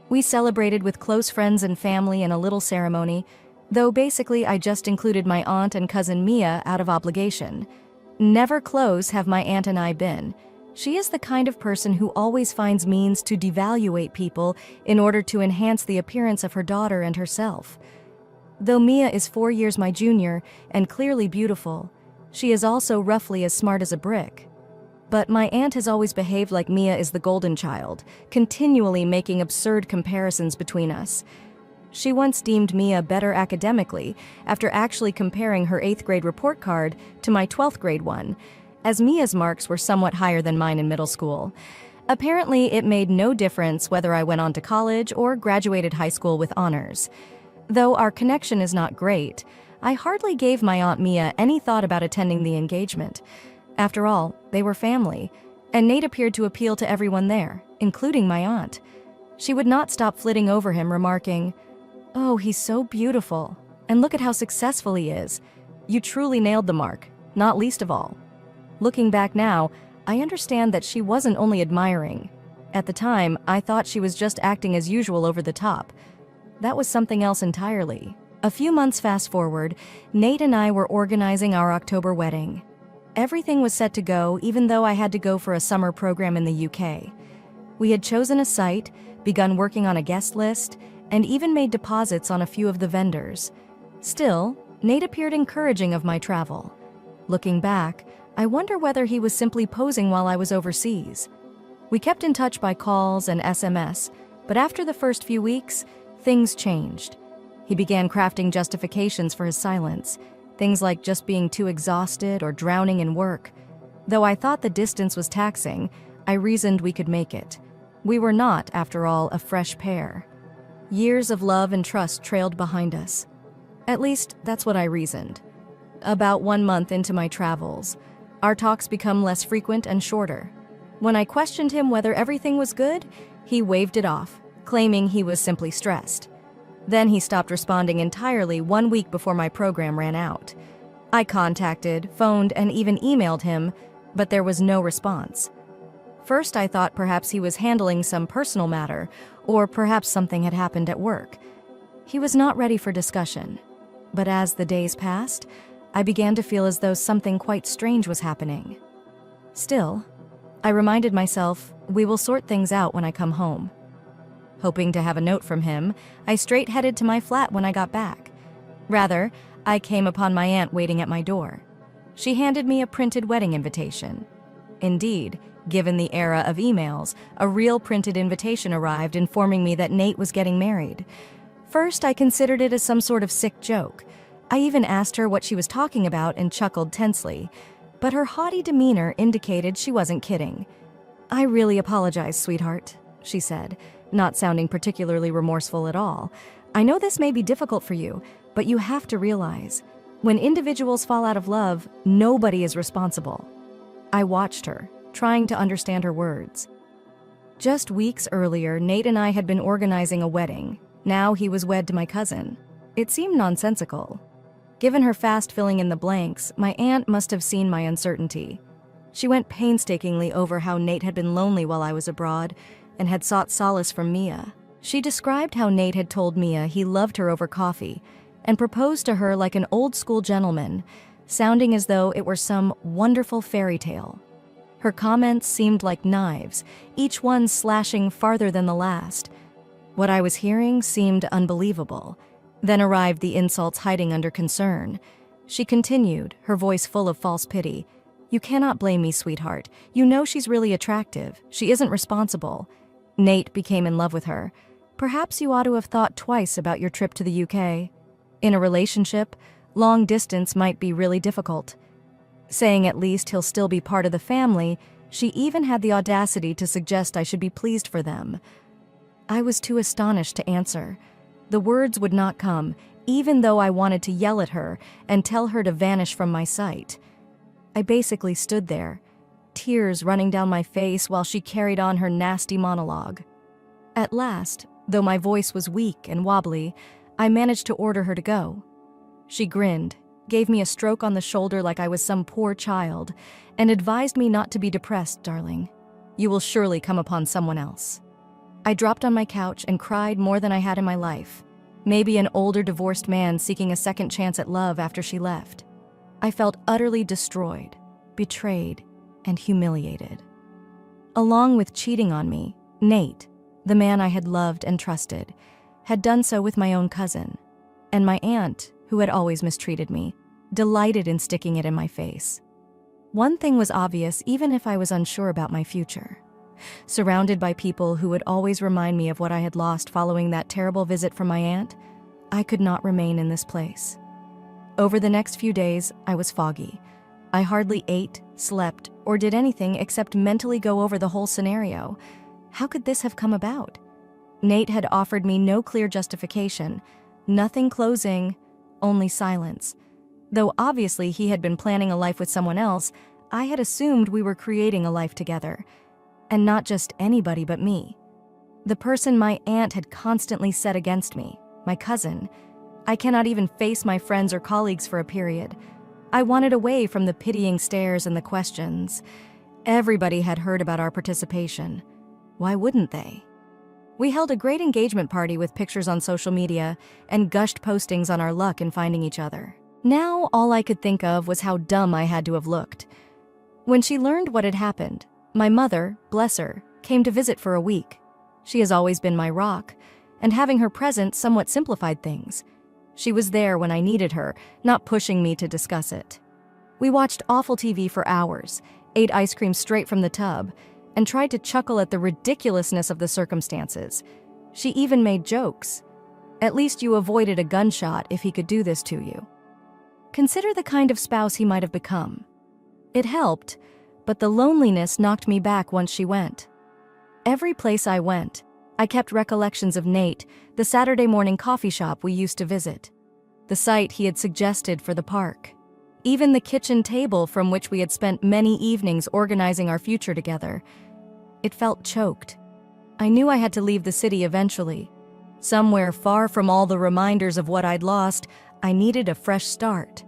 We celebrated with close friends and family in a little ceremony, though basically I just included my aunt and cousin Mia out of obligation. Never close have my aunt and I been. She is the kind of person who always finds means to devaluate people in order to enhance the appearance of her daughter and herself. Though Mia is 4 years my junior and clearly beautiful, she is also roughly as smart as a brick. But my aunt has always behaved like Mia is the golden child, continually making absurd comparisons between us. She once deemed Mia better academically after actually comparing her 8th grade report card to my 12th grade one, as Mia's marks were somewhat higher than mine in middle school. Apparently, it made no difference whether I went on to college or graduated high school with honors. Though our connection is not great, I hardly gave my Aunt Mia any thought about attending the engagement. After all, they were family, and Nate appeared to appeal to everyone there, including my aunt. She would not stop flitting over him, remarking, "Oh, he's so beautiful, and look at how successful he is. You truly nailed the mark, not least of all." Looking back now, I understand that she wasn't only admiring. At the time, I thought she was just acting as usual over the top. That was something else entirely. A few months fast forward, Nate and I were organizing our October wedding. Everything was set to go, even though I had to go for a summer program in the UK. We had chosen a site, begun working on a guest list, and even made deposits on a few of the vendors. Still, Nate appeared encouraging of my travel. Looking back, I wonder whether he was simply posing while I was overseas. We kept in touch by calls and SMS, but after the first few weeks, things changed. He began crafting justifications for his silence, things like just being too exhausted or drowning in work. Though I thought the distance was taxing, I reasoned we could make it. We were not, after all, a fresh pair. Years of love and trust trailed behind us. At least, that's what I reasoned. About 1 month into my travels, our talks become less frequent and shorter. When I questioned him whether everything was good, he waved it off, claiming he was simply stressed. Then he stopped responding entirely 1 week before my program ran out. I contacted, phoned, and even emailed him, but there was no response. First, I thought perhaps he was handling some personal matter, or perhaps something had happened at work. He was not ready for discussion. But as the days passed, I began to feel as though something quite strange was happening. Still, I reminded myself, we will sort things out when I come home. Hoping to have a note from him, I straight headed to my flat when I got back. Rather, I came upon my aunt waiting at my door. She handed me a printed wedding invitation. Indeed, given the era of emails, a real printed invitation arrived informing me that Nate was getting married. First, I considered it as some sort of sick joke. I even asked her what she was talking about and chuckled tensely, but her haughty demeanor indicated she wasn't kidding. "I really apologize, sweetheart," she said, not sounding particularly remorseful at all. "I know this may be difficult for you, but you have to realize, when individuals fall out of love, nobody is responsible." I watched her, trying to understand her words. Just weeks earlier, Nate and I had been organizing a wedding. Now he was wed to my cousin. It seemed nonsensical. Given her fast filling in the blanks, my aunt must have seen my uncertainty. She went painstakingly over how Nate had been lonely while I was abroad and had sought solace from Mia. She described how Nate had told Mia he loved her over coffee and proposed to her like an old-school gentleman, sounding as though it were some wonderful fairy tale. Her comments seemed like knives, each one slashing farther than the last. What I was hearing seemed unbelievable. Then arrived the insults hiding under concern. She continued, her voice full of false pity. "You cannot blame me, sweetheart. You know she's really attractive. She isn't responsible. Nate became in love with her. Perhaps you ought to have thought twice about your trip to the UK. In a relationship, long distance might be really difficult." Saying at least he'll still be part of the family, she even had the audacity to suggest I should be pleased for them. I was too astonished to answer. The words would not come, even though I wanted to yell at her and tell her to vanish from my sight. I basically stood there, tears running down my face while she carried on her nasty monologue. At last, though my voice was weak and wobbly, I managed to order her to go. She grinned, gave me a stroke on the shoulder like I was some poor child, and advised me not to be depressed, darling. You will surely come upon someone else. I dropped on my couch and cried more than I had in my life. Maybe an older divorced man seeking a second chance at love after she left. I felt utterly destroyed, betrayed, and humiliated. Along with cheating on me, Nate, the man I had loved and trusted, had done so with my own cousin, and my aunt, who had always mistreated me, delighted in sticking it in my face. One thing was obvious even if I was unsure about my future. Surrounded by people who would always remind me of what I had lost following that terrible visit from my aunt, I could not remain in this place. Over the next few days, I was foggy. I hardly ate, slept, or did anything except mentally go over the whole scenario. How could this have come about? Nate had offered me no clear justification, nothing closing, only silence. Though obviously he had been planning a life with someone else, I had assumed we were creating a life together. And not just anybody but me. The person my aunt had constantly set against me, my cousin. I cannot even face my friends or colleagues for a period. I wanted away from the pitying stares and the questions. Everybody had heard about our participation. Why wouldn't they? We held a great engagement party with pictures on social media and gushed postings on our luck in finding each other. Now all I could think of was how dumb I had to have looked. When she learned what had happened, my mother, bless her, came to visit for a week. She has always been my rock, and having her present somewhat simplified things. She was there when I needed her, not pushing me to discuss it. We watched awful TV for hours, ate ice cream straight from the tub, and tried to chuckle at the ridiculousness of the circumstances. She even made jokes. At least you avoided a gunshot if he could do this to you. Consider the kind of spouse he might have become. It helped, but the loneliness knocked me back once she went. Every place I went, I kept recollections of Nate, the Saturday morning coffee shop we used to visit, the site he had suggested for the park, even the kitchen table from which we had spent many evenings organizing our future together. It felt choked. I knew I had to leave the city eventually. Somewhere far from all the reminders of what I'd lost, I needed a fresh start.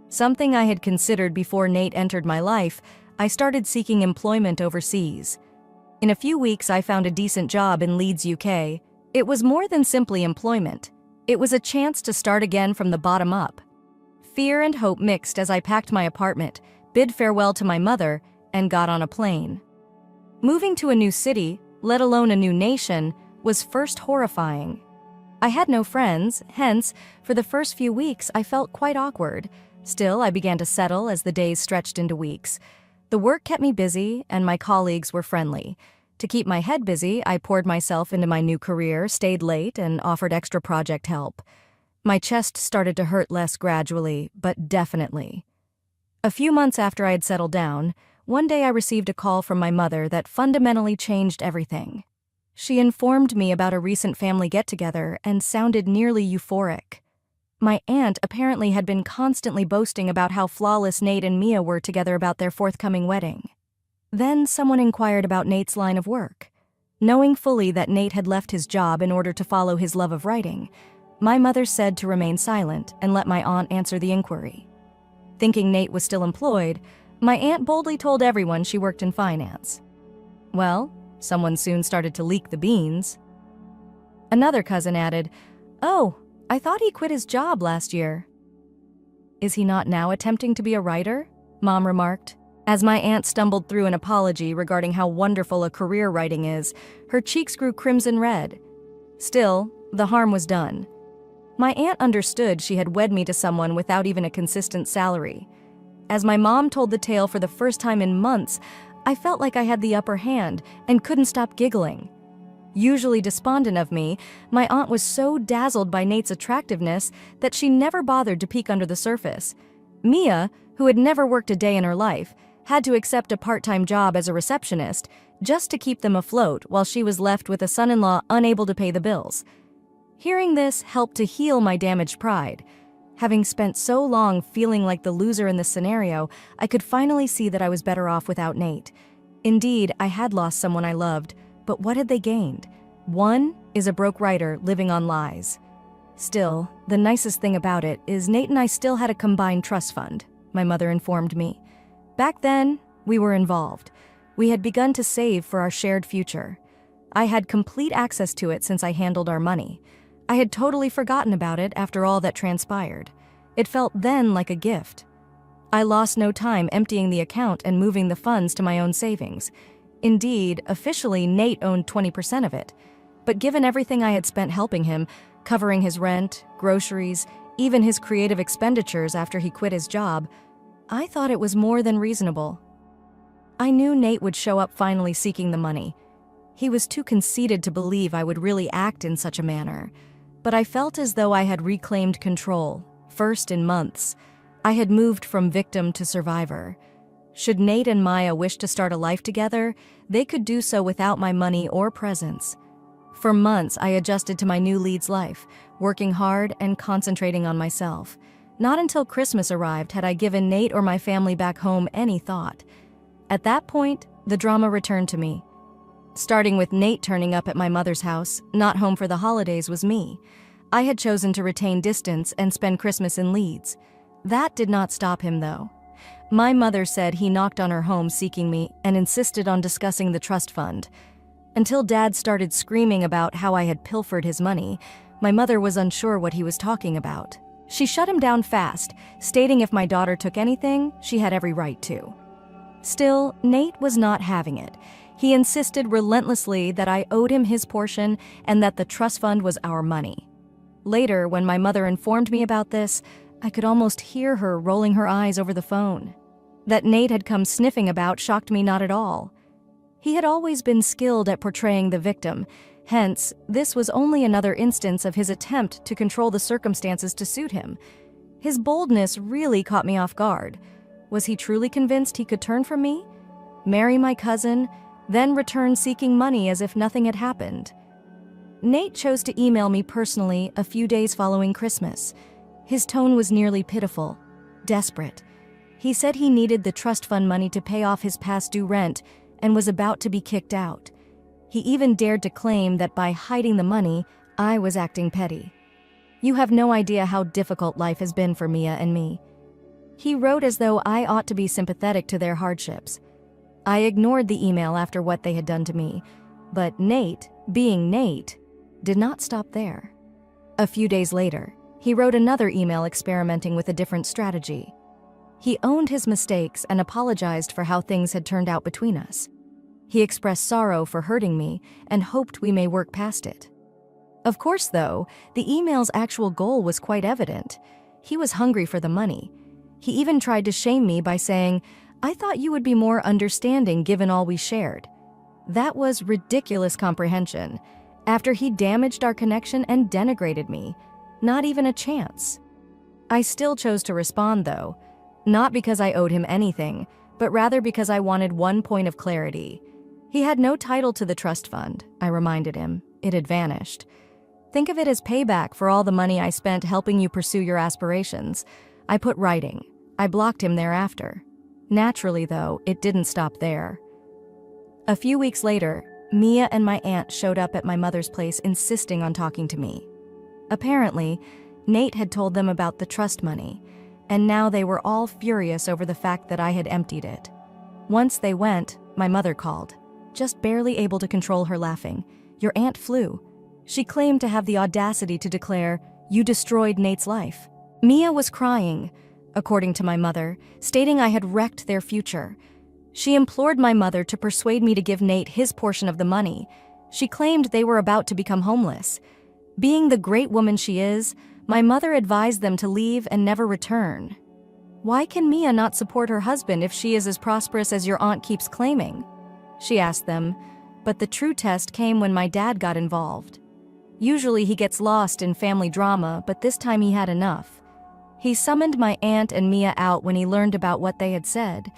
Something I had considered before Nate entered my life, I started seeking employment overseas. In a few weeks, I found a decent job in Leeds, UK. It was more than simply employment. It was a chance to start again from the bottom up. Fear and hope mixed as I packed my apartment, bid farewell to my mother, and got on a plane. Moving to a new city, let alone a new nation, was first horrifying. I had no friends, hence, for the first few weeks I felt quite awkward. Still, I began to settle as the days stretched into weeks. The work kept me busy, and my colleagues were friendly. To keep my head busy, I poured myself into my new career, stayed late, and offered extra project help. My chest started to hurt less gradually, but definitely. A few months after I had settled down, one day I received a call from my mother that fundamentally changed everything. She informed me about a recent family get-together and sounded nearly euphoric. My aunt apparently had been constantly boasting about how flawless Nate and Mia were together about their forthcoming wedding. Then someone inquired about Nate's line of work. Knowing fully that Nate had left his job in order to follow his love of writing, my mother said to remain silent and let my aunt answer the inquiry. Thinking Nate was still employed, my aunt boldly told everyone she worked in finance. Well, someone soon started to leak the beans. Another cousin added, "Oh, I thought he quit his job last year." "Is he not now attempting to be a writer?" Mom remarked. As my aunt stumbled through an apology regarding how wonderful a career writing is, her cheeks grew crimson red. Still, the harm was done. My aunt understood she had wed me to someone without even a consistent salary. As my mom told the tale for the first time in months, I felt like I had the upper hand and couldn't stop giggling. Usually despondent of me, my aunt was so dazzled by Nate's attractiveness that she never bothered to peek under the surface. Mia, who had never worked a day in her life, had to accept a part-time job as a receptionist just to keep them afloat while she was left with a son-in-law unable to pay the bills. Hearing this helped to heal my damaged pride. Having spent so long feeling like the loser in this scenario, I could finally see that I was better off without Nate. Indeed, I had lost someone I loved, but what had they gained? One is a broke writer living on lies. Still, the nicest thing about it is Nate and I still had a combined trust fund, my mother informed me. Back then, we were involved. We had begun to save for our shared future. I had complete access to it since I handled our money. I had totally forgotten about it after all that transpired. It felt then like a gift. I lost no time emptying the account and moving the funds to my own savings. Indeed, officially, Nate owned 20% of it. But given everything I had spent helping him, covering his rent, groceries, even his creative expenditures after he quit his job, I thought it was more than reasonable. I knew Nate would show up finally seeking the money. He was too conceited to believe I would really act in such a manner. But I felt as though I had reclaimed control, first in months. I had moved from victim to survivor. Should Nate and Maya wish to start a life together, they could do so without my money or presence. For months, I adjusted to my new Leeds life, working hard and concentrating on myself. Not until Christmas arrived had I given Nate or my family back home any thought. At that point, the drama returned to me. Starting with Nate turning up at my mother's house, not home for the holidays was me. I had chosen to retain distance and spend Christmas in Leeds. That did not stop him, though. My mother said he knocked on her home seeking me and insisted on discussing the trust fund. Until Dad started screaming about how I had pilfered his money, my mother was unsure what he was talking about. She shut him down fast, stating if my daughter took anything, she had every right to. Still, Nate was not having it. He insisted relentlessly that I owed him his portion and that the trust fund was our money. Later, when my mother informed me about this, I could almost hear her rolling her eyes over the phone. That Nate had come sniffing about shocked me not at all. He had always been skilled at portraying the victim, hence, this was only another instance of his attempt to control the circumstances to suit him. His boldness really caught me off guard. Was he truly convinced he could turn from me, marry my cousin, then return seeking money as if nothing had happened? Nate chose to email me personally a few days following Christmas. His tone was nearly pitiful, desperate. He said he needed the trust fund money to pay off his past due rent, and was about to be kicked out. He even dared to claim that by hiding the money, I was acting petty. "You have no idea how difficult life has been for Mia and me." He wrote as though I ought to be sympathetic to their hardships. I ignored the email after what they had done to me, but Nate, being Nate, did not stop there. A few days later, he wrote another email experimenting with a different strategy. He owned his mistakes and apologized for how things had turned out between us. He expressed sorrow for hurting me and hoped we may work past it. Of course, though, the email's actual goal was quite evident. He was hungry for the money. He even tried to shame me by saying, "I thought you would be more understanding given all we shared." That was ridiculous comprehension, after he damaged our connection and denigrated me. Not even a chance. I still chose to respond, though, not because I owed him anything, but rather because I wanted one point of clarity. He had no title to the trust fund, I reminded him. It had vanished. "Think of it as payback for all the money I spent helping you pursue your aspirations." I put writing. I blocked him thereafter. Naturally, though, it didn't stop there. A few weeks later, Mia and my aunt showed up at my mother's place insisting on talking to me. Apparently, Nate had told them about the trust money, and now they were all furious over the fact that I had emptied it. Once they went, my mother called, just barely able to control her laughing. "Your aunt flew." She claimed to have the audacity to declare, "You destroyed Nate's life." Mia was crying, according to my mother, stating I had wrecked their future. She implored my mother to persuade me to give Nate his portion of the money. She claimed they were about to become homeless. Being the great woman she is, my mother advised them to leave and never return. "Why can Mia not support her husband if she is as prosperous as your aunt keeps claiming?" she asked them, but the true test came when my dad got involved. Usually he gets lost in family drama, but this time he had enough. He summoned my aunt and Mia out when he learned about what they had said.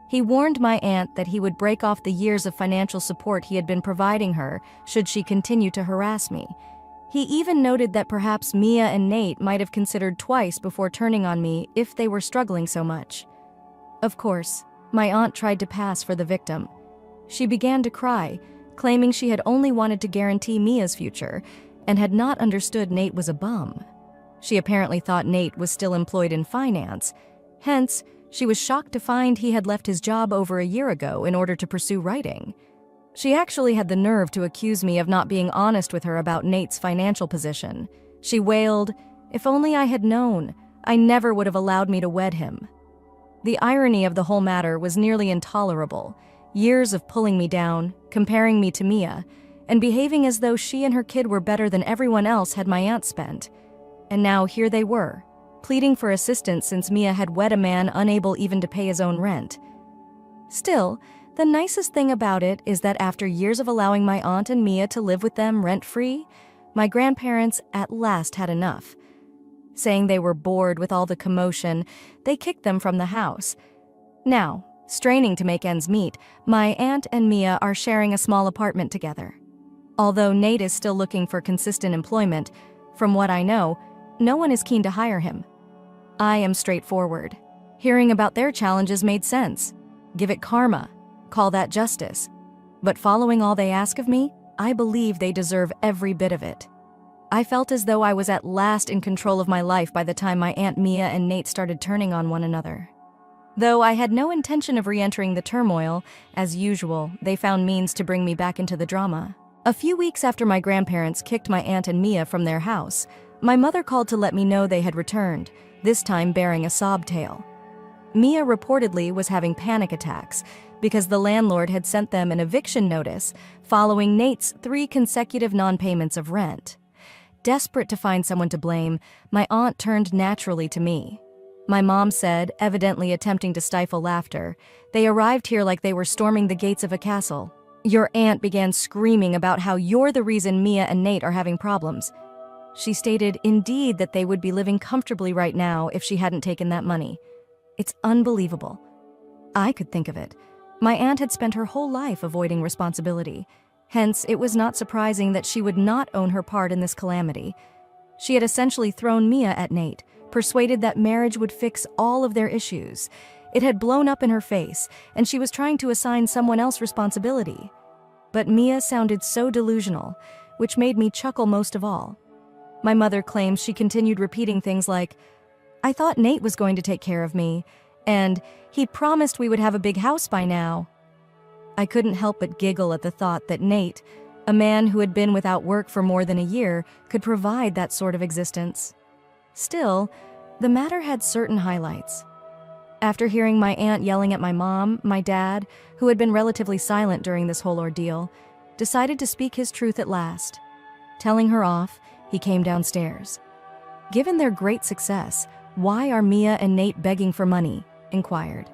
He warned my aunt that he would break off the years of financial support he had been providing her should she continue to harass me. He even noted that perhaps Mia and Nate might have considered twice before turning on me if they were struggling so much. Of course, my aunt tried to pass for the victim. She began to cry, claiming she had only wanted to guarantee Mia's future and had not understood Nate was a bum. She apparently thought Nate was still employed in finance. Hence, she was shocked to find he had left his job over a year ago in order to pursue writing. She actually had the nerve to accuse me of not being honest with her about Nate's financial position. She wailed, "If only I had known, I never would have allowed me to wed him." The irony of the whole matter was nearly intolerable. Years of pulling me down, comparing me to Mia, and behaving as though she and her kid were better than everyone else had my aunt spent. And now here they were, pleading for assistance since Mia had wed a man unable even to pay his own rent. Still, the nicest thing about it is that after years of allowing my aunt and Mia to live with them rent-free, my grandparents at last had enough. Saying they were bored with all the commotion, they kicked them from the house. Now, straining to make ends meet, my aunt and Mia are sharing a small apartment together. Although Nate is still looking for consistent employment, from what I know, no one is keen to hire him. I am straightforward. Hearing about their challenges made sense. Give it karma. Call that justice. But following all they ask of me, I believe they deserve every bit of it. I felt as though I was at last in control of my life by the time my Aunt Mia and Nate started turning on one another. Though I had no intention of re-entering the turmoil, as usual, they found means to bring me back into the drama. A few weeks after my grandparents kicked my aunt and Mia from their house, my mother called to let me know they had returned, this time bearing a sob tale. Mia reportedly was having panic attacks because the landlord had sent them an eviction notice following Nate's 3 consecutive non-payments of rent. Desperate to find someone to blame, my aunt turned naturally to me. My mom said, evidently attempting to stifle laughter, "They arrived here like they were storming the gates of a castle. Your aunt began screaming about how you're the reason Mia and Nate are having problems." She stated, indeed, that they would be living comfortably right now if she hadn't taken that money. It's unbelievable. I could think of it. My aunt had spent her whole life avoiding responsibility. Hence, it was not surprising that she would not own her part in this calamity. She had essentially thrown Mia at Nate, persuaded that marriage would fix all of their issues. It had blown up in her face, and she was trying to assign someone else responsibility. But Mia sounded so delusional, which made me chuckle most of all. My mother claims she continued repeating things like, "I thought Nate was going to take care of me," and "he promised we would have a big house by now." I couldn't help but giggle at the thought that Nate, a man who had been without work for more than a year, could provide that sort of existence. Still, the matter had certain highlights. After hearing my aunt yelling at my mom, my dad, who had been relatively silent during this whole ordeal, decided to speak his truth at last. Telling her off, he came downstairs. "Given their great success, why are Mia and Nate begging for money?" inquired.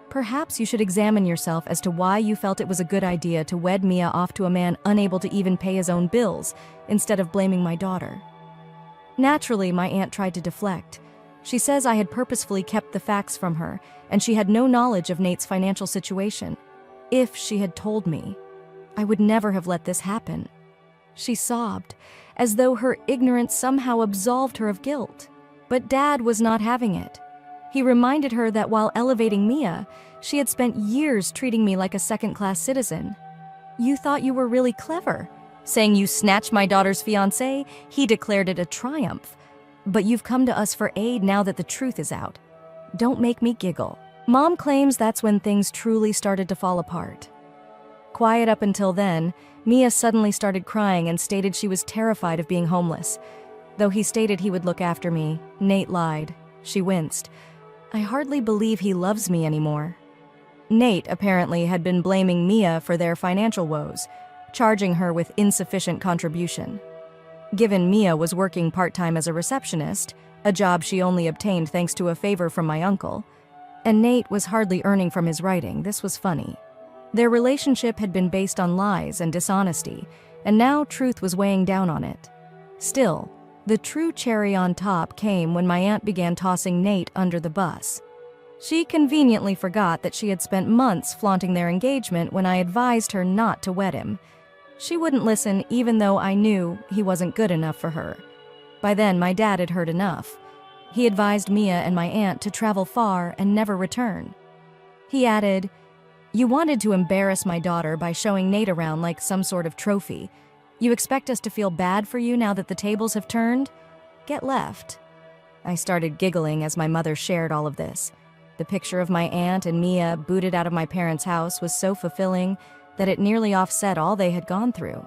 "Perhaps you should examine yourself as to why you felt it was a good idea to wed Mia off to a man unable to even pay his own bills, instead of blaming my daughter." Naturally, my aunt tried to deflect. She says I had purposefully kept the facts from her, and she had no knowledge of Nate's financial situation. If she had told me, I would never have let this happen. She sobbed, as though her ignorance somehow absolved her of guilt. But Dad was not having it. He reminded her that while elevating Mia, she had spent years treating me like a second-class citizen. "You thought you were really clever. Saying you snatched my daughter's fiancé, he declared it a triumph. But you've come to us for aid now that the truth is out. Don't make me giggle." Mom claims that's when things truly started to fall apart. Quiet up until then, Mia suddenly started crying and stated she was terrified of being homeless. Though he stated he would look after me, Nate lied. She winced. "I hardly believe he loves me anymore." Nate apparently had been blaming Mia for their financial woes, charging her with insufficient contribution. Given Mia was working part-time as a receptionist, a job she only obtained thanks to a favor from my uncle, and Nate was hardly earning from his writing, this was funny. Their relationship had been based on lies and dishonesty, and now truth was weighing down on it. Still, the true cherry on top came when my aunt began tossing Nate under the bus. She conveniently forgot that she had spent months flaunting their engagement when I advised her not to wed him. She wouldn't listen even though I knew he wasn't good enough for her. By then, my dad had heard enough. He advised Mia and my aunt to travel far and never return. He added, "You wanted to embarrass my daughter by showing Nate around like some sort of trophy. You expect us to feel bad for you now that the tables have turned? Get left." I started giggling as my mother shared all of this. The picture of my aunt and Mia booted out of my parents' house was so fulfilling that it nearly offset all they had gone through.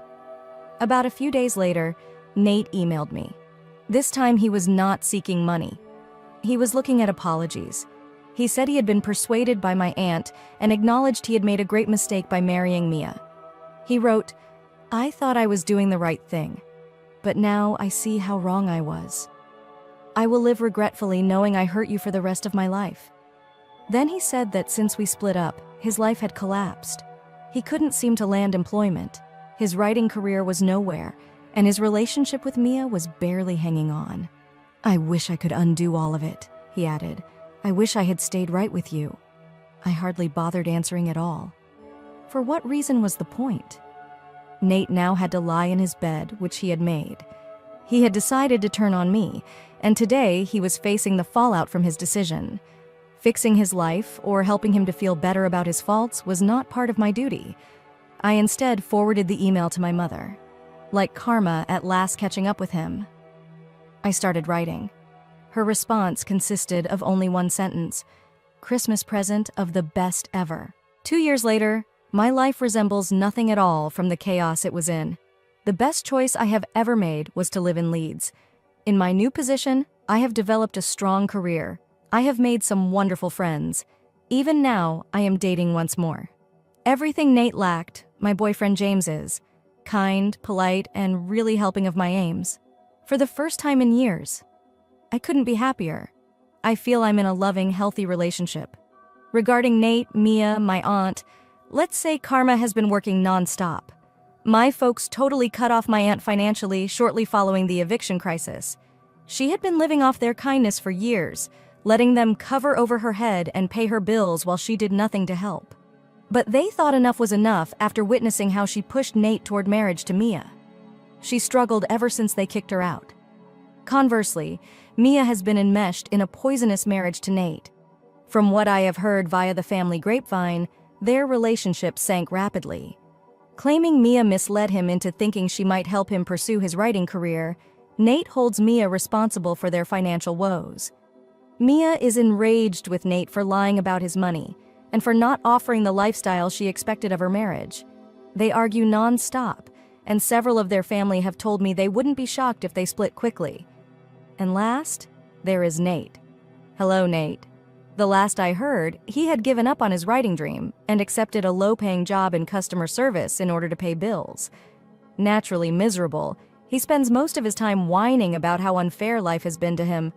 About a few days later, Nate emailed me. This time he was not seeking money. He was looking at apologies. He said he had been persuaded by my aunt and acknowledged he had made a great mistake by marrying Mia. He wrote, "I thought I was doing the right thing, but now I see how wrong I was. I will live regretfully knowing I hurt you for the rest of my life." Then he said that since we split up, his life had collapsed. He couldn't seem to land employment. His writing career was nowhere, and his relationship with Mia was barely hanging on. "I wish I could undo all of it," he added. "I wish I had stayed right with you." I hardly bothered answering at all. For what reason was the point? Nate now had to lie in his bed, which he had made. He had decided to turn on me, and today he was facing the fallout from his decision. Fixing his life or helping him to feel better about his faults was not part of my duty. I instead forwarded the email to my mother. Like karma at last catching up with him. I started writing. Her response consisted of only one sentence: "Christmas present of the best ever." 2 years later, my life resembles nothing at all from the chaos it was in. The best choice I have ever made was to live in Leeds. In my new position, I have developed a strong career. I have made some wonderful friends. Even now, I am dating once more. Everything Nate lacked, my boyfriend James is. Kind, polite, and really helping of my aims. For the first time in years. I couldn't be happier. I feel I'm in a loving, healthy relationship. Regarding Nate, Mia, my aunt, let's say karma has been working non-stop. My folks totally cut off my aunt financially shortly following the eviction crisis. She had been living off their kindness for years, letting them cover over her head and pay her bills while she did nothing to help. But they thought enough was enough after witnessing how she pushed Nate toward marriage to Mia. She struggled ever since they kicked her out. Conversely, Mia has been enmeshed in a poisonous marriage to Nate. From what I have heard via the family grapevine, their relationship sank rapidly. Claiming Mia misled him into thinking she might help him pursue his writing career, Nate holds Mia responsible for their financial woes. Mia is enraged with Nate for lying about his money and for not offering the lifestyle she expected of her marriage. They argue non-stop, and several of their family have told me they wouldn't be shocked if they split quickly. And last, there is Nate. Hello, Nate. The last I heard, he had given up on his writing dream and accepted a low-paying job in customer service in order to pay bills. Naturally miserable, he spends most of his time whining about how unfair life has been to him.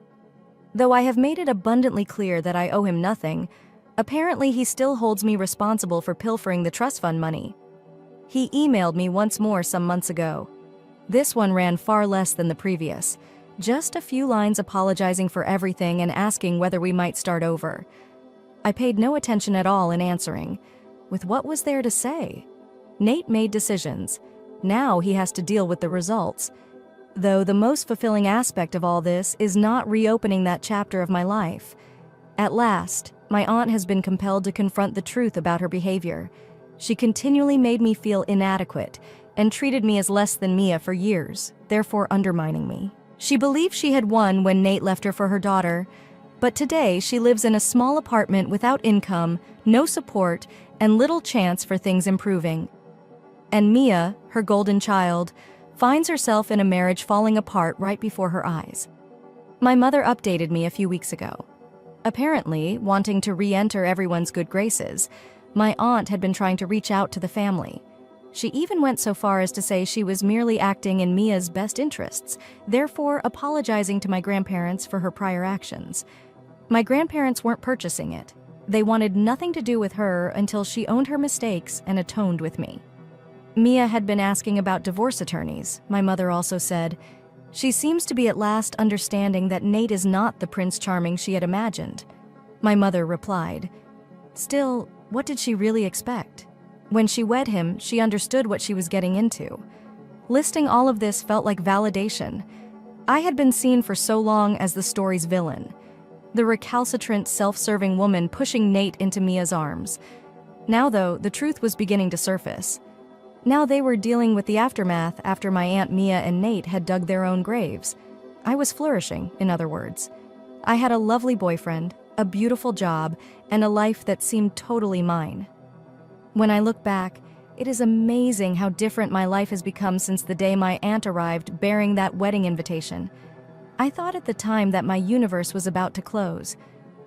Though I have made it abundantly clear that I owe him nothing, apparently he still holds me responsible for pilfering the trust fund money. He emailed me once more some months ago. This one ran far less than the previous. Just a few lines apologizing for everything and asking whether we might start over. I paid no attention at all in answering. With what was there to say? Nate made decisions. Now he has to deal with the results. Though the most fulfilling aspect of all this is not reopening that chapter of my life. At last, my aunt has been compelled to confront the truth about her behavior. She continually made me feel inadequate and treated me as less than Mia for years, therefore undermining me. She believed she had won when Nate left her for her daughter, but today she lives in a small apartment without income, no support, and little chance for things improving. And Mia, her golden child, finds herself in a marriage falling apart right before her eyes. My mother updated me a few weeks ago. Apparently, wanting to re-enter everyone's good graces, my aunt had been trying to reach out to the family. She even went so far as to say she was merely acting in Mia's best interests, therefore apologizing to my grandparents for her prior actions. My grandparents weren't purchasing it. They wanted nothing to do with her until she owned her mistakes and atoned with me. Mia had been asking about divorce attorneys, my mother also said. She seems to be at last understanding that Nate is not the Prince Charming she had imagined. My mother replied. Still, what did she really expect? When she wed him, she understood what she was getting into. Listing all of this felt like validation. I had been seen for so long as the story's villain, the recalcitrant, self-serving woman pushing Nate into Mia's arms. Now, though, the truth was beginning to surface. Now they were dealing with the aftermath after my Aunt Mia and Nate had dug their own graves. I was flourishing, in other words. I had a lovely boyfriend, a beautiful job, and a life that seemed totally mine. When I look back, it is amazing how different my life has become since the day my aunt arrived bearing that wedding invitation. I thought at the time that my universe was about to close.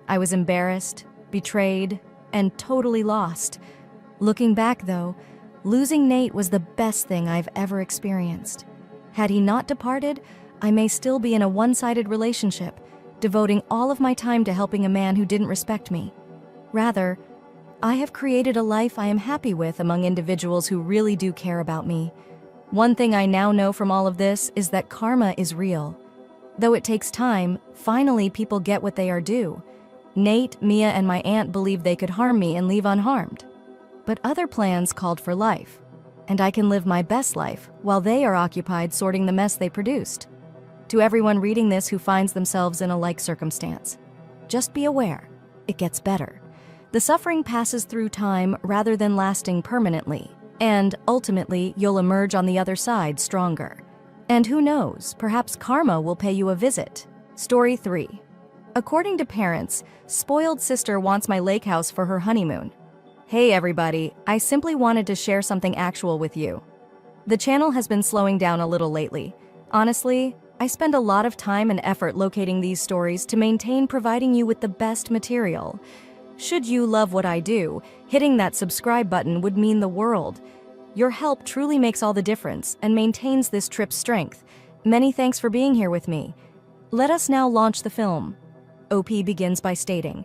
I was embarrassed, betrayed, and totally lost. Looking back, though, losing Nate was the best thing I've ever experienced. Had he not departed, I may still be in a one-sided relationship, devoting all of my time to helping a man who didn't respect me. Rather, I have created a life I am happy with among individuals who really do care about me. One thing I now know from all of this is that karma is real. Though it takes time, finally people get what they are due. Nate, Mia, and my aunt believed they could harm me and leave unharmed. But other plans called for life, and I can live my best life while they are occupied sorting the mess they produced. To everyone reading this who finds themselves in a like circumstance, just be aware, it gets better. The suffering passes through time rather than lasting permanently, and ultimately you'll emerge on the other side stronger. And who knows, perhaps karma will pay you a visit. Story 3. According to parents, spoiled sister wants my lake house for her honeymoon. Hey everybody, I simply wanted to share something actual with you. The channel has been slowing down a little lately. Honestly, I spend a lot of time and effort locating these stories to maintain providing you with the best material. Should you love what I do, hitting that subscribe button would mean the world. Your help truly makes all the difference and maintains this trip's strength. Many thanks for being here with me. Let us now launch the film. OP begins by stating,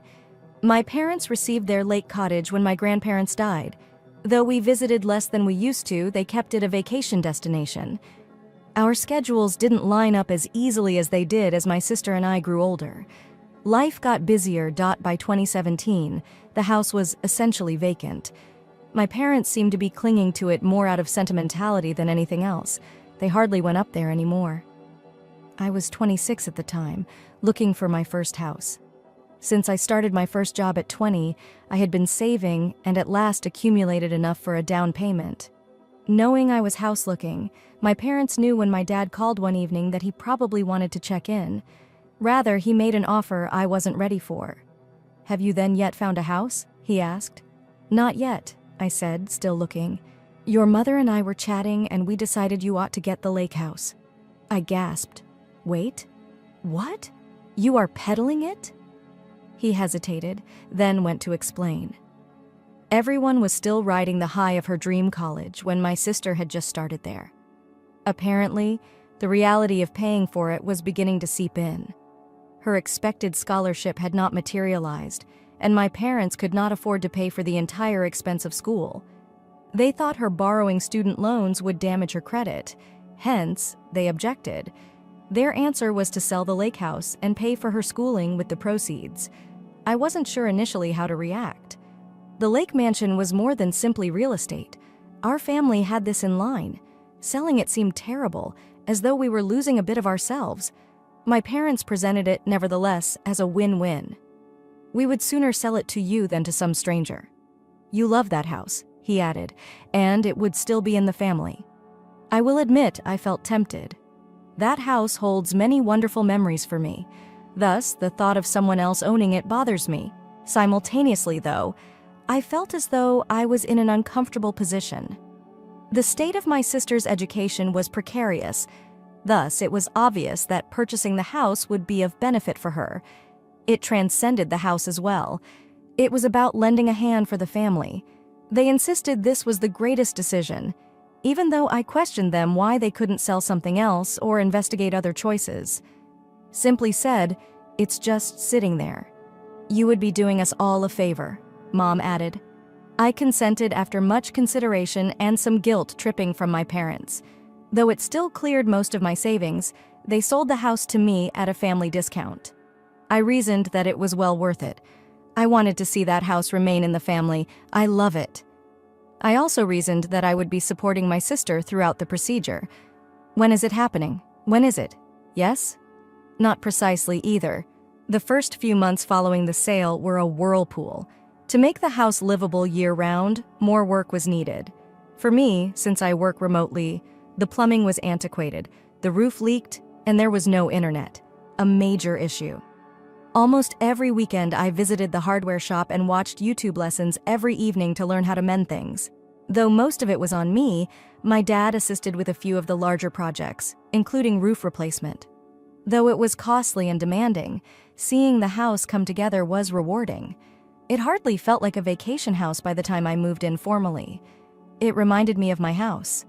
my parents received their lake cottage when my grandparents died. Though we visited less than we used to, they kept it a vacation destination. Our schedules didn't line up as easily as they did as my sister and I grew older. Life got busier. By 2017, the house was essentially vacant. My parents seemed to be clinging to it more out of sentimentality than anything else. They hardly went up there anymore. I was 26 at the time, looking for my first house. Since I started my first job at 20, I had been saving and at last accumulated enough for a down payment. Knowing I was house looking, my parents knew when my dad called one evening that he probably wanted to check in. Rather, he made an offer I wasn't ready for. "Have you then yet found a house?" he asked. "Not yet," I said, still looking. "Your mother and I were chatting and we decided you ought to get the lake house." I gasped. "Wait? What? You are peddling it?" He hesitated, then went to explain. Everyone was still riding the high of her dream college when my sister had just started there. Apparently, the reality of paying for it was beginning to seep in. Her expected scholarship had not materialized, and my parents could not afford to pay for the entire expense of school. They thought her borrowing student loans would damage her credit. Hence, they objected. Their answer was to sell the lake house and pay for her schooling with the proceeds. I wasn't sure initially how to react. The lake mansion was more than simply real estate. Our family had this in line. Selling it seemed terrible, as though we were losing a bit of ourselves. My parents presented it, nevertheless, as a win-win. "We would sooner sell it to you than to some stranger. You love that house," he added, "and it would still be in the family." I will admit I felt tempted. That house holds many wonderful memories for me. Thus, the thought of someone else owning it bothers me. Simultaneously, though, I felt as though I was in an uncomfortable position. The state of my sister's education was precarious. Thus, it was obvious that purchasing the house would be of benefit for her. It transcended the house as well. It was about lending a hand for the family. They insisted this was the greatest decision, even though I questioned them why they couldn't sell something else or investigate other choices. Simply said, "It's just sitting there." "You would be doing us all a favor," Mom added. I consented after much consideration and some guilt tripping from my parents. Though it still cleared most of my savings, they sold the house to me at a family discount. I reasoned that it was well worth it. I wanted to see that house remain in the family. I love it. I also reasoned that I would be supporting my sister throughout the procedure. "When is it happening? When is it?" "Yes?" Not precisely either. The first few months following the sale were a whirlpool. To make the house livable year-round, more work was needed. For me, since I work remotely, the plumbing was antiquated, the roof leaked, and there was no internet. A major issue. Almost every weekend I visited the hardware shop and watched YouTube lessons every evening to learn how to mend things. Though most of it was on me, my dad assisted with a few of the larger projects, including roof replacement. Though it was costly and demanding, seeing the house come together was rewarding. It hardly felt like a vacation house by the time I moved in formally. It reminded me of my house.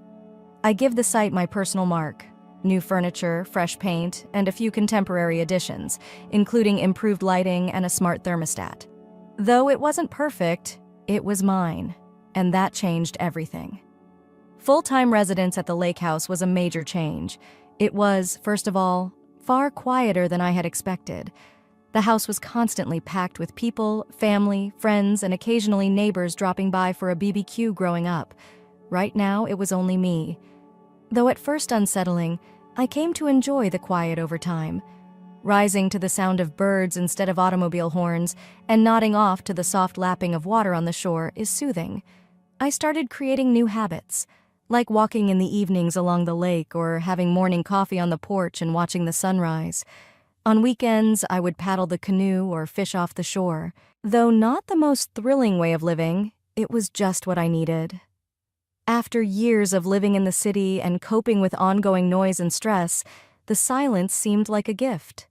I give the site my personal mark: new furniture, fresh paint, and a few contemporary additions, including improved lighting and a smart thermostat. Though it wasn't perfect, it was mine, and that changed everything. Full-time residence at the lake house was a major change. It was, first of all, far quieter than I had expected. The house was constantly packed with people, family, friends, and occasionally neighbors dropping by for a BBQ growing up. Right now, it was only me. Though at first unsettling, I came to enjoy the quiet over time. Rising to the sound of birds instead of automobile horns and nodding off to the soft lapping of water on the shore is soothing. I started creating new habits, like walking in the evenings along the lake or having morning coffee on the porch and watching the sunrise. On weekends, I would paddle the canoe or fish off the shore. Though not the most thrilling way of living, it was just what I needed. After years of living in the city and coping with ongoing noise and stress, the silence seemed like a gift.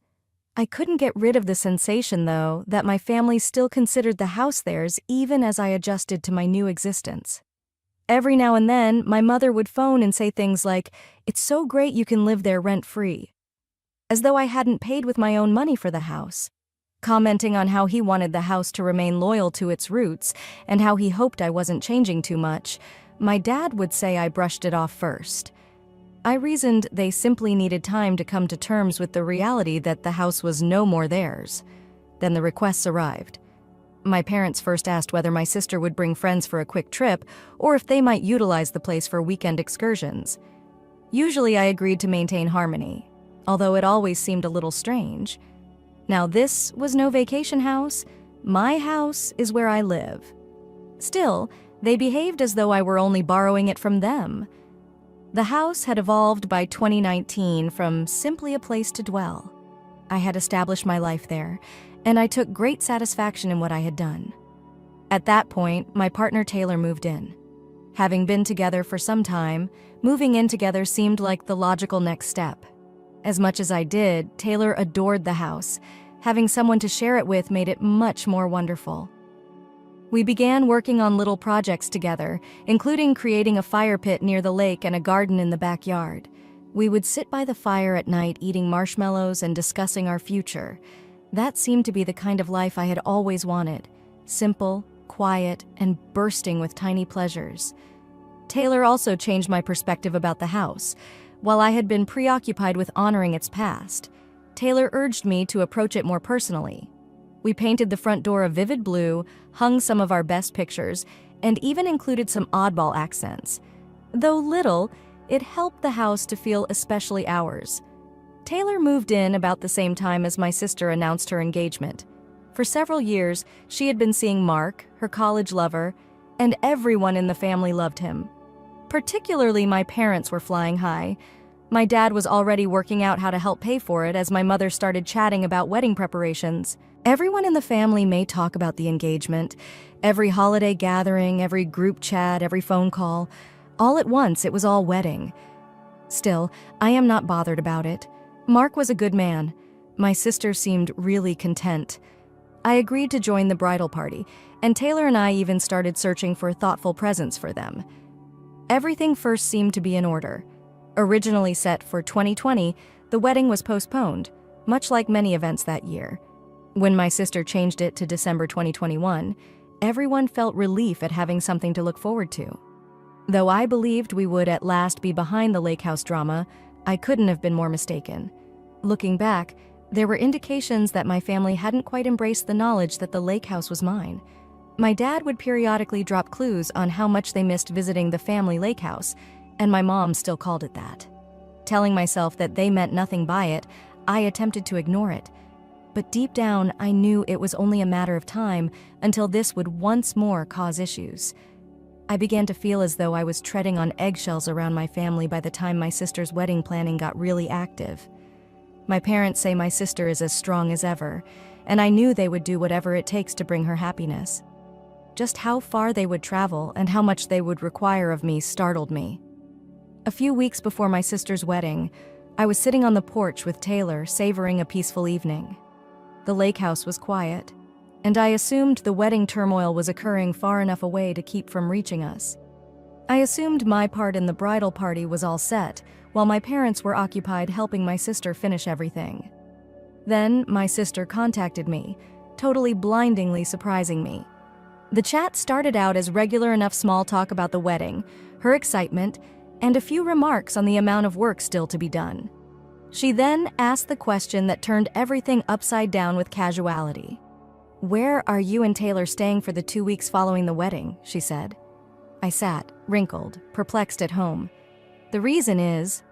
I couldn't get rid of the sensation, though, that my family still considered the house theirs even as I adjusted to my new existence. Every now and then, my mother would phone and say things like, "It's so great you can live there rent-free," as though I hadn't paid with my own money for the house. Commenting on how he wanted the house to remain loyal to its roots and how he hoped I wasn't changing too much, my dad would say I brushed it off first. I reasoned they simply needed time to come to terms with the reality that the house was no more theirs. Then the requests arrived. My parents first asked whether my sister would bring friends for a quick trip or if they might utilize the place for weekend excursions. Usually I agreed to maintain harmony, although it always seemed a little strange. Now, this was no vacation house. My house is where I live. Still, they behaved as though I were only borrowing it from them. The house had evolved by 2019 from simply a place to dwell. I had established my life there, and I took great satisfaction in what I had done. At that point, my partner Taylor moved in. Having been together for some time, moving in together seemed like the logical next step. As much as I did, Taylor adored the house. Having someone to share it with made it much more wonderful. We began working on little projects together, including creating a fire pit near the lake and a garden in the backyard. We would sit by the fire at night eating marshmallows and discussing our future. That seemed to be the kind of life I had always wanted. Simple, quiet, and bursting with tiny pleasures. Taylor also changed my perspective about the house. While I had been preoccupied with honoring its past, Taylor urged me to approach it more personally. We painted the front door a vivid blue, hung some of our best pictures, and even included some oddball accents. Though little, it helped the house to feel especially ours. Taylor moved in about the same time as my sister announced her engagement. For several years, she had been seeing Mark, her college lover, and everyone in the family loved him. Particularly my parents were flying high. My dad was already working out how to help pay for it as my mother started chatting about wedding preparations. Everyone in the family may talk about the engagement. Every holiday gathering, every group chat, every phone call. All at once, it was all wedding. Still, I am not bothered about it. Mark was a good man. My sister seemed really content. I agreed to join the bridal party, and Taylor and I even started searching for thoughtful presents for them. Everything first seemed to be in order. Originally set for 2020, the wedding was postponed, much like many events that year. When my sister changed it to December 2021, everyone felt relief at having something to look forward to. Though I believed we would at last be behind the lake house drama, I couldn't have been more mistaken. Looking back, there were indications that my family hadn't quite embraced the knowledge that the lake house was mine. My dad would periodically drop clues on how much they missed visiting the family lake house, and my mom still called it that. Telling myself that they meant nothing by it, I attempted to ignore it. But deep down, I knew it was only a matter of time until this would once more cause issues. I began to feel as though I was treading on eggshells around my family by the time my sister's wedding planning got really active. My parents say my sister is as strong as ever, and I knew they would do whatever it takes to bring her happiness. Just how far they would travel and how much they would require of me startled me. A few weeks before my sister's wedding, I was sitting on the porch with Taylor, savoring a peaceful evening. The lake house was quiet, and I assumed the wedding turmoil was occurring far enough away to keep from reaching us. I assumed my part in the bridal party was all set, while my parents were occupied helping my sister finish everything. Then my sister contacted me, totally blindingly surprising me. The chat started out as regular enough small talk about the wedding, her excitement, and a few remarks on the amount of work still to be done. She then asked the question that turned everything upside down with casuality. "Where are you and Taylor staying for the 2 weeks following the wedding?" she said. I sat, wrinkled, perplexed at home. "The reason is..."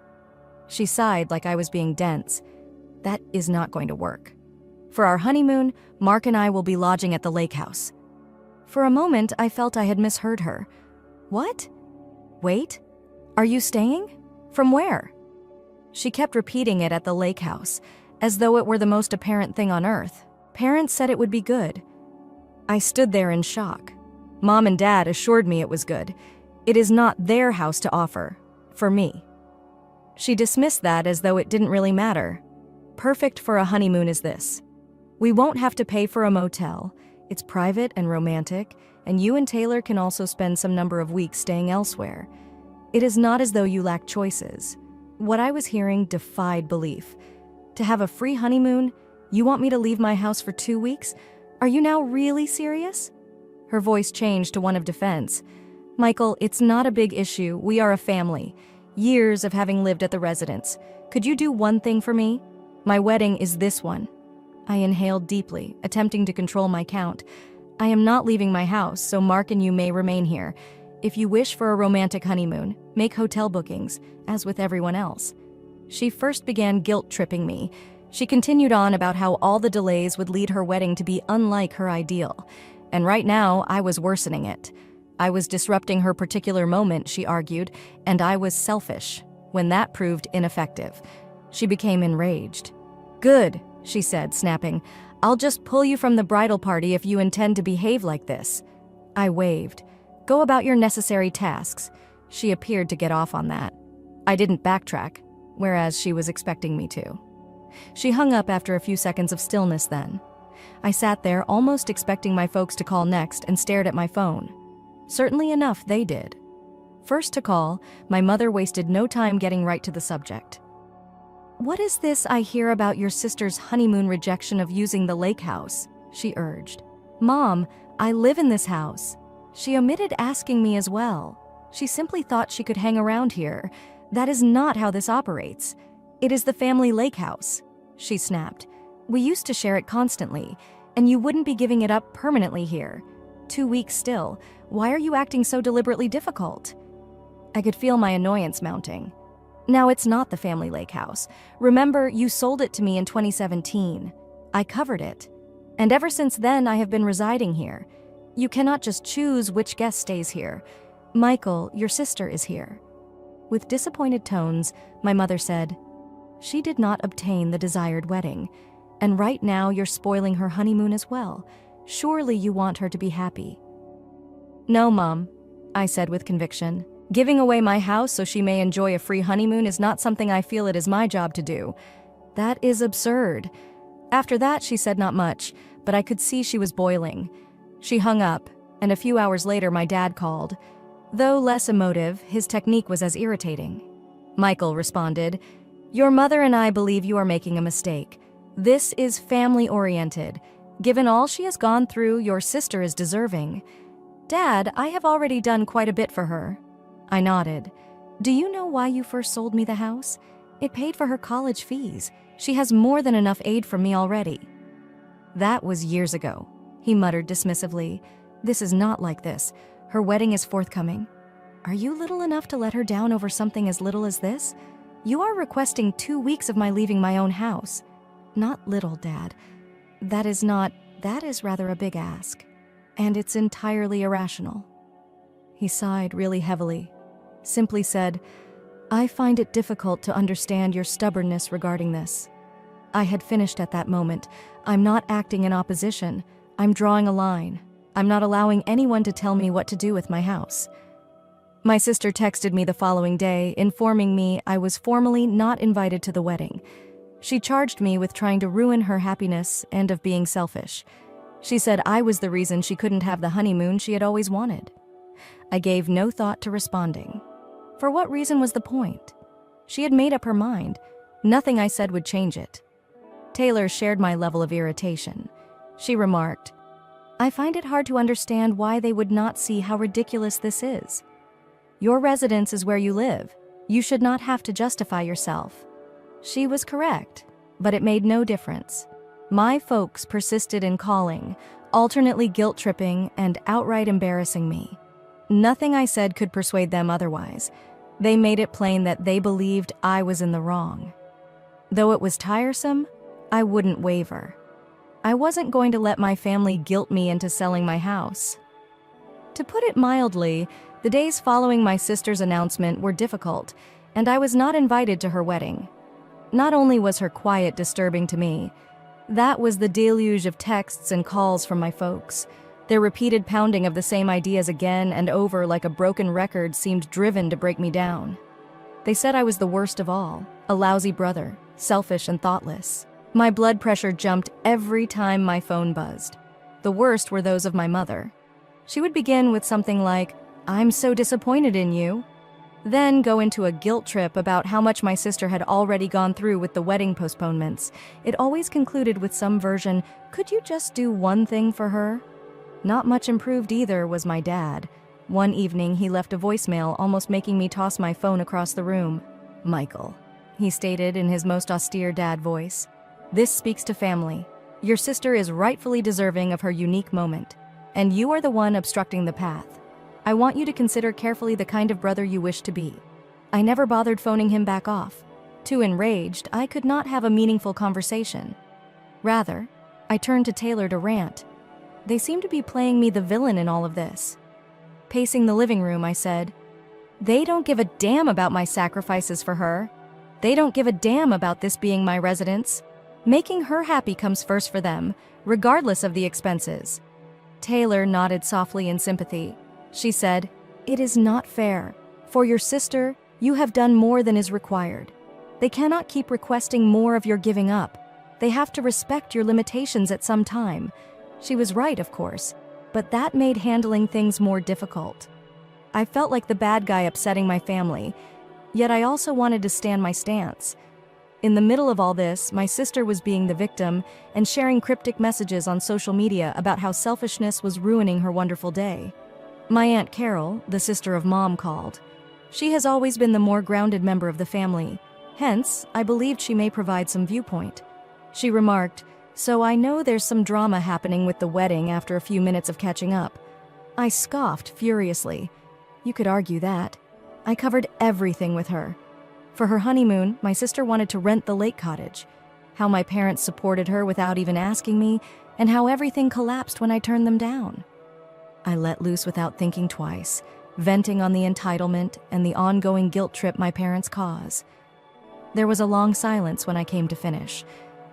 She sighed like I was being dense. "That is not going to work. For our honeymoon, Mark and I will be lodging at the lake house." For a moment, I felt I had misheard her. "What? Wait, are you staying? From where?" She kept repeating it at the lake house, as though it were the most apparent thing on earth. Parents said it would be good. I stood there in shock. Mom and Dad assured me it was good. It is not their house to offer, for me. She dismissed that as though it didn't really matter. "Perfect for a honeymoon is this. We won't have to pay for a motel. It's private and romantic, and you and Taylor can also spend some number of weeks staying elsewhere. It is not as though you lack choices." What I was hearing defied belief. To have a free honeymoon? You want me to leave my house for 2 weeks? Are you now really serious? Her voice changed to one of defense. "Michael, it's not a big issue. We are a family. Years of having lived at the residence. Could you do one thing for me? My wedding is this one." I inhaled deeply, attempting to control my count. "I am not leaving my house, so Mark and you may remain here. If you wish for a romantic honeymoon, make hotel bookings, as with everyone else." She first began guilt-tripping me. She continued on about how all the delays would lead her wedding to be unlike her ideal. And right now, I was worsening it. I was disrupting her particular moment, she argued, and I was selfish. When that proved ineffective, she became enraged. "Good," she said, snapping. "I'll just pull you from the bridal party if you intend to behave like this." I waved. "Go about your necessary tasks." She appeared to get off on that. I didn't backtrack, whereas she was expecting me to. She hung up after a few seconds of stillness then. I sat there almost expecting my folks to call next and stared at my phone. Certainly enough, they did. First to call, my mother wasted no time getting right to the subject. "What is this I hear about your sister's honeymoon rejection of using the lake house?" she urged. "Mom, I live in this house." She omitted asking me as well. She simply thought she could hang around here. "That is not how this operates. It is the family lake house," she snapped. "We used to share it constantly, and you wouldn't be giving it up permanently here. 2 weeks still. Why are you acting so deliberately difficult?" I could feel my annoyance mounting. "Now, it's not the family lake house. Remember, you sold it to me in 2017. I covered it. And ever since then, I have been residing here. You cannot just choose which guest stays here. Michael, your sister, is here." With disappointed tones, my mother said, "She did not obtain the desired wedding, and right now you're spoiling her honeymoon as well. Surely you want her to be happy." "No, Mom," I said with conviction. "Giving away my house so she may enjoy a free honeymoon is not something I feel it is my job to do. That is absurd." After that, she said not much, but I could see she was boiling. She hung up, and a few hours later my dad called. Though less emotive, his technique was as irritating. Michael responded, "Your mother and I believe you are making a mistake. This is family-oriented. Given all she has gone through, your sister is deserving." "Dad, I have already done quite a bit for her." I nodded. "Do you know why you first sold me the house? It paid for her college fees. She has more than enough aid from me already." "That was years ago," he muttered dismissively. "This is not like this. Her wedding is forthcoming. Are you little enough to let her down over something as little as this? You are requesting 2 weeks of my leaving my own house." "Not little, Dad. That is rather a big ask. And it's entirely irrational." He sighed really heavily, simply said, "I find it difficult to understand your stubbornness regarding this." I had finished at that moment. I'm not acting in opposition. I'm drawing a line. I'm not allowing anyone to tell me what to do with my house. My sister texted me the following day, informing me I was formally not invited to the wedding. She charged me with trying to ruin her happiness and of being selfish. She said I was the reason she couldn't have the honeymoon she had always wanted. I gave no thought to responding. For what reason was the point? She had made up her mind. Nothing I said would change it. Taylor shared my level of irritation. She remarked, "I find it hard to understand why they would not see how ridiculous this is. Your residence is where you live. You should not have to justify yourself." She was correct, but it made no difference. My folks persisted in calling, alternately guilt-tripping and outright embarrassing me. Nothing I said could persuade them otherwise. They made it plain that they believed I was in the wrong. Though it was tiresome, I wouldn't waver. I wasn't going to let my family guilt me into selling my house. To put it mildly, the days following my sister's announcement were difficult, and I was not invited to her wedding. Not only was her quiet disturbing to me, that was the deluge of texts and calls from my folks. Their repeated pounding of the same ideas again and over like a broken record seemed driven to break me down. They said I was the worst of all, a lousy brother, selfish and thoughtless. My blood pressure jumped every time my phone buzzed. The worst were those of my mother. She would begin with something like, "I'm so disappointed in you," then go into a guilt trip about how much my sister had already gone through with the wedding postponements. It always concluded with some version, "Could you just do one thing for her?" Not much improved either was my dad. One evening, he left a voicemail, almost making me toss my phone across the room. "Michael," he stated in his most austere dad voice, "this speaks to family. Your sister is rightfully deserving of her unique moment, and you are the one obstructing the path. I want you to consider carefully the kind of brother you wish to be." I never bothered phoning him back off. Too enraged, I could not have a meaningful conversation. Rather, I turned to Taylor to rant. They seem to be playing me the villain in all of this. Pacing the living room, I said, "They don't give a damn about my sacrifices for her. They don't give a damn about this being my residence. Making her happy comes first for them, regardless of the expenses." Taylor nodded softly in sympathy. She said, "It is not fair. For your sister, you have done more than is required. They cannot keep requesting more of your giving up. They have to respect your limitations at some time." She was right, of course, but that made handling things more difficult. I felt like the bad guy upsetting my family, yet I also wanted to stand my stance. In the middle of all this, my sister was being the victim and sharing cryptic messages on social media about how selfishness was ruining her wonderful day. My Aunt Carol, the sister of Mom, called. She has always been the more grounded member of the family. Hence, I believed she may provide some viewpoint. She remarked, "So I know there's some drama happening with the wedding," after a few minutes of catching up. I scoffed furiously. You could argue that. I covered everything with her. For her honeymoon, my sister wanted to rent the lake cottage. How my parents supported her without even asking me, and how everything collapsed when I turned them down. I let loose without thinking twice, venting on the entitlement and the ongoing guilt trip my parents cause. There was a long silence when I came to finish.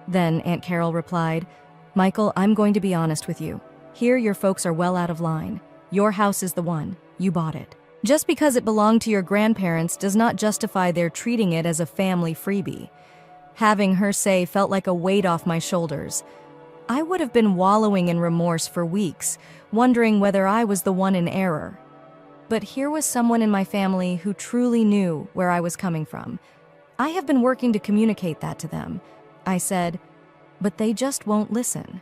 Then Aunt Carol replied, "Michael, I'm going to be honest with you. Here your folks are well out of line. Your house is the one. You bought it. Just because it belonged to your grandparents does not justify their treating it as a family freebie." Having her say felt like a weight off my shoulders. I would have been wallowing in remorse for weeks, wondering whether I was the one in error. But here was someone in my family who truly knew where I was coming from. I have been working to communicate that to them. I said, but they just won't listen.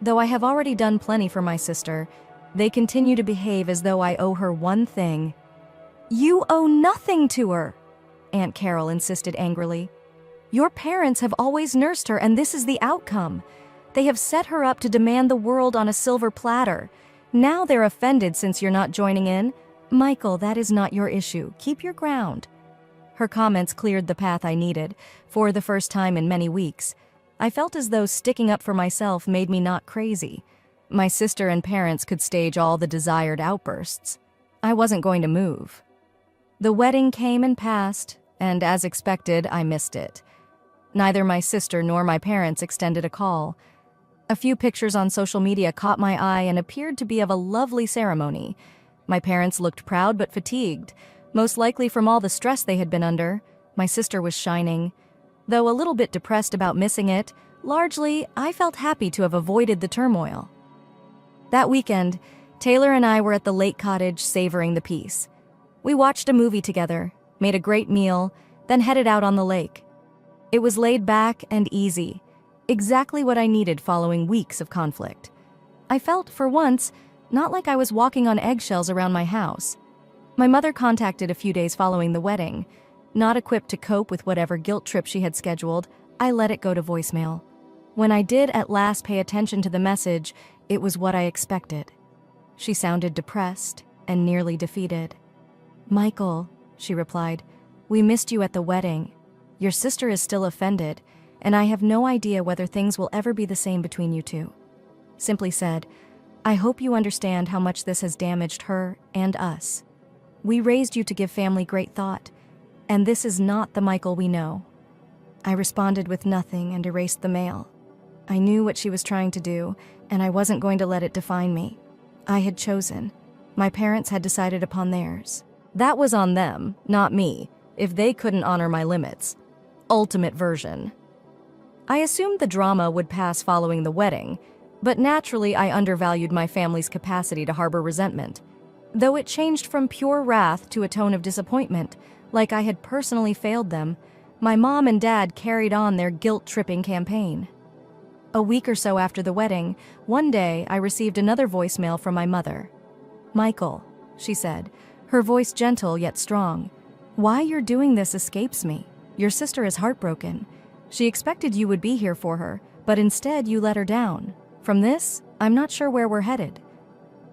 Though I have already done plenty for my sister, they continue to behave as though I owe her one thing. "You owe nothing to her," Aunt Carol insisted angrily. "Your parents have always nursed her, and this is the outcome. They have set her up to demand the world on a silver platter. Now they're offended since you're not joining in. Michael, that is not your issue. Keep your ground." Her comments cleared the path I needed, for the first time in many weeks. I felt as though sticking up for myself made me not crazy. My sister and parents could stage all the desired outbursts. I wasn't going to move. The wedding came and passed, and as expected, I missed it. Neither my sister nor my parents extended a call. A few pictures on social media caught my eye and appeared to be of a lovely ceremony. My parents looked proud but fatigued, most likely from all the stress they had been under. My sister was shining. Though a little bit depressed about missing it, largely, I felt happy to have avoided the turmoil. That weekend, Taylor and I were at the lake cottage savoring the peace. We watched a movie together, made a great meal, then headed out on the lake. It was laid back and easy, exactly what I needed following weeks of conflict. I felt, for once, not like I was walking on eggshells around my house. My mother contacted a few days following the wedding. Not equipped to cope with whatever guilt trip she had scheduled, I let it go to voicemail. When I did at last pay attention to the message, it was what I expected. She sounded depressed and nearly defeated. "Michael," she replied, "we missed you at the wedding. Your sister is still offended, and I have no idea whether things will ever be the same between you two." Simply said, "I hope you understand how much this has damaged her and us. We raised you to give family great thought, and this is not the Michael we know." I responded with nothing and erased the mail. I knew what she was trying to do, and I wasn't going to let it define me. I had chosen. My parents had decided upon theirs. That was on them, not me, if they couldn't honor my limits. Ultimate version. I assumed the drama would pass following the wedding, but naturally I undervalued my family's capacity to harbor resentment. Though it changed from pure wrath to a tone of disappointment, like I had personally failed them, my mom and dad carried on their guilt-tripping campaign. A week or so after the wedding, one day I received another voicemail from my mother. "Michael," she said, her voice gentle yet strong, "why you're doing this escapes me. Your sister is heartbroken. She expected you would be here for her, but instead you let her down. From this, I'm not sure where we're headed."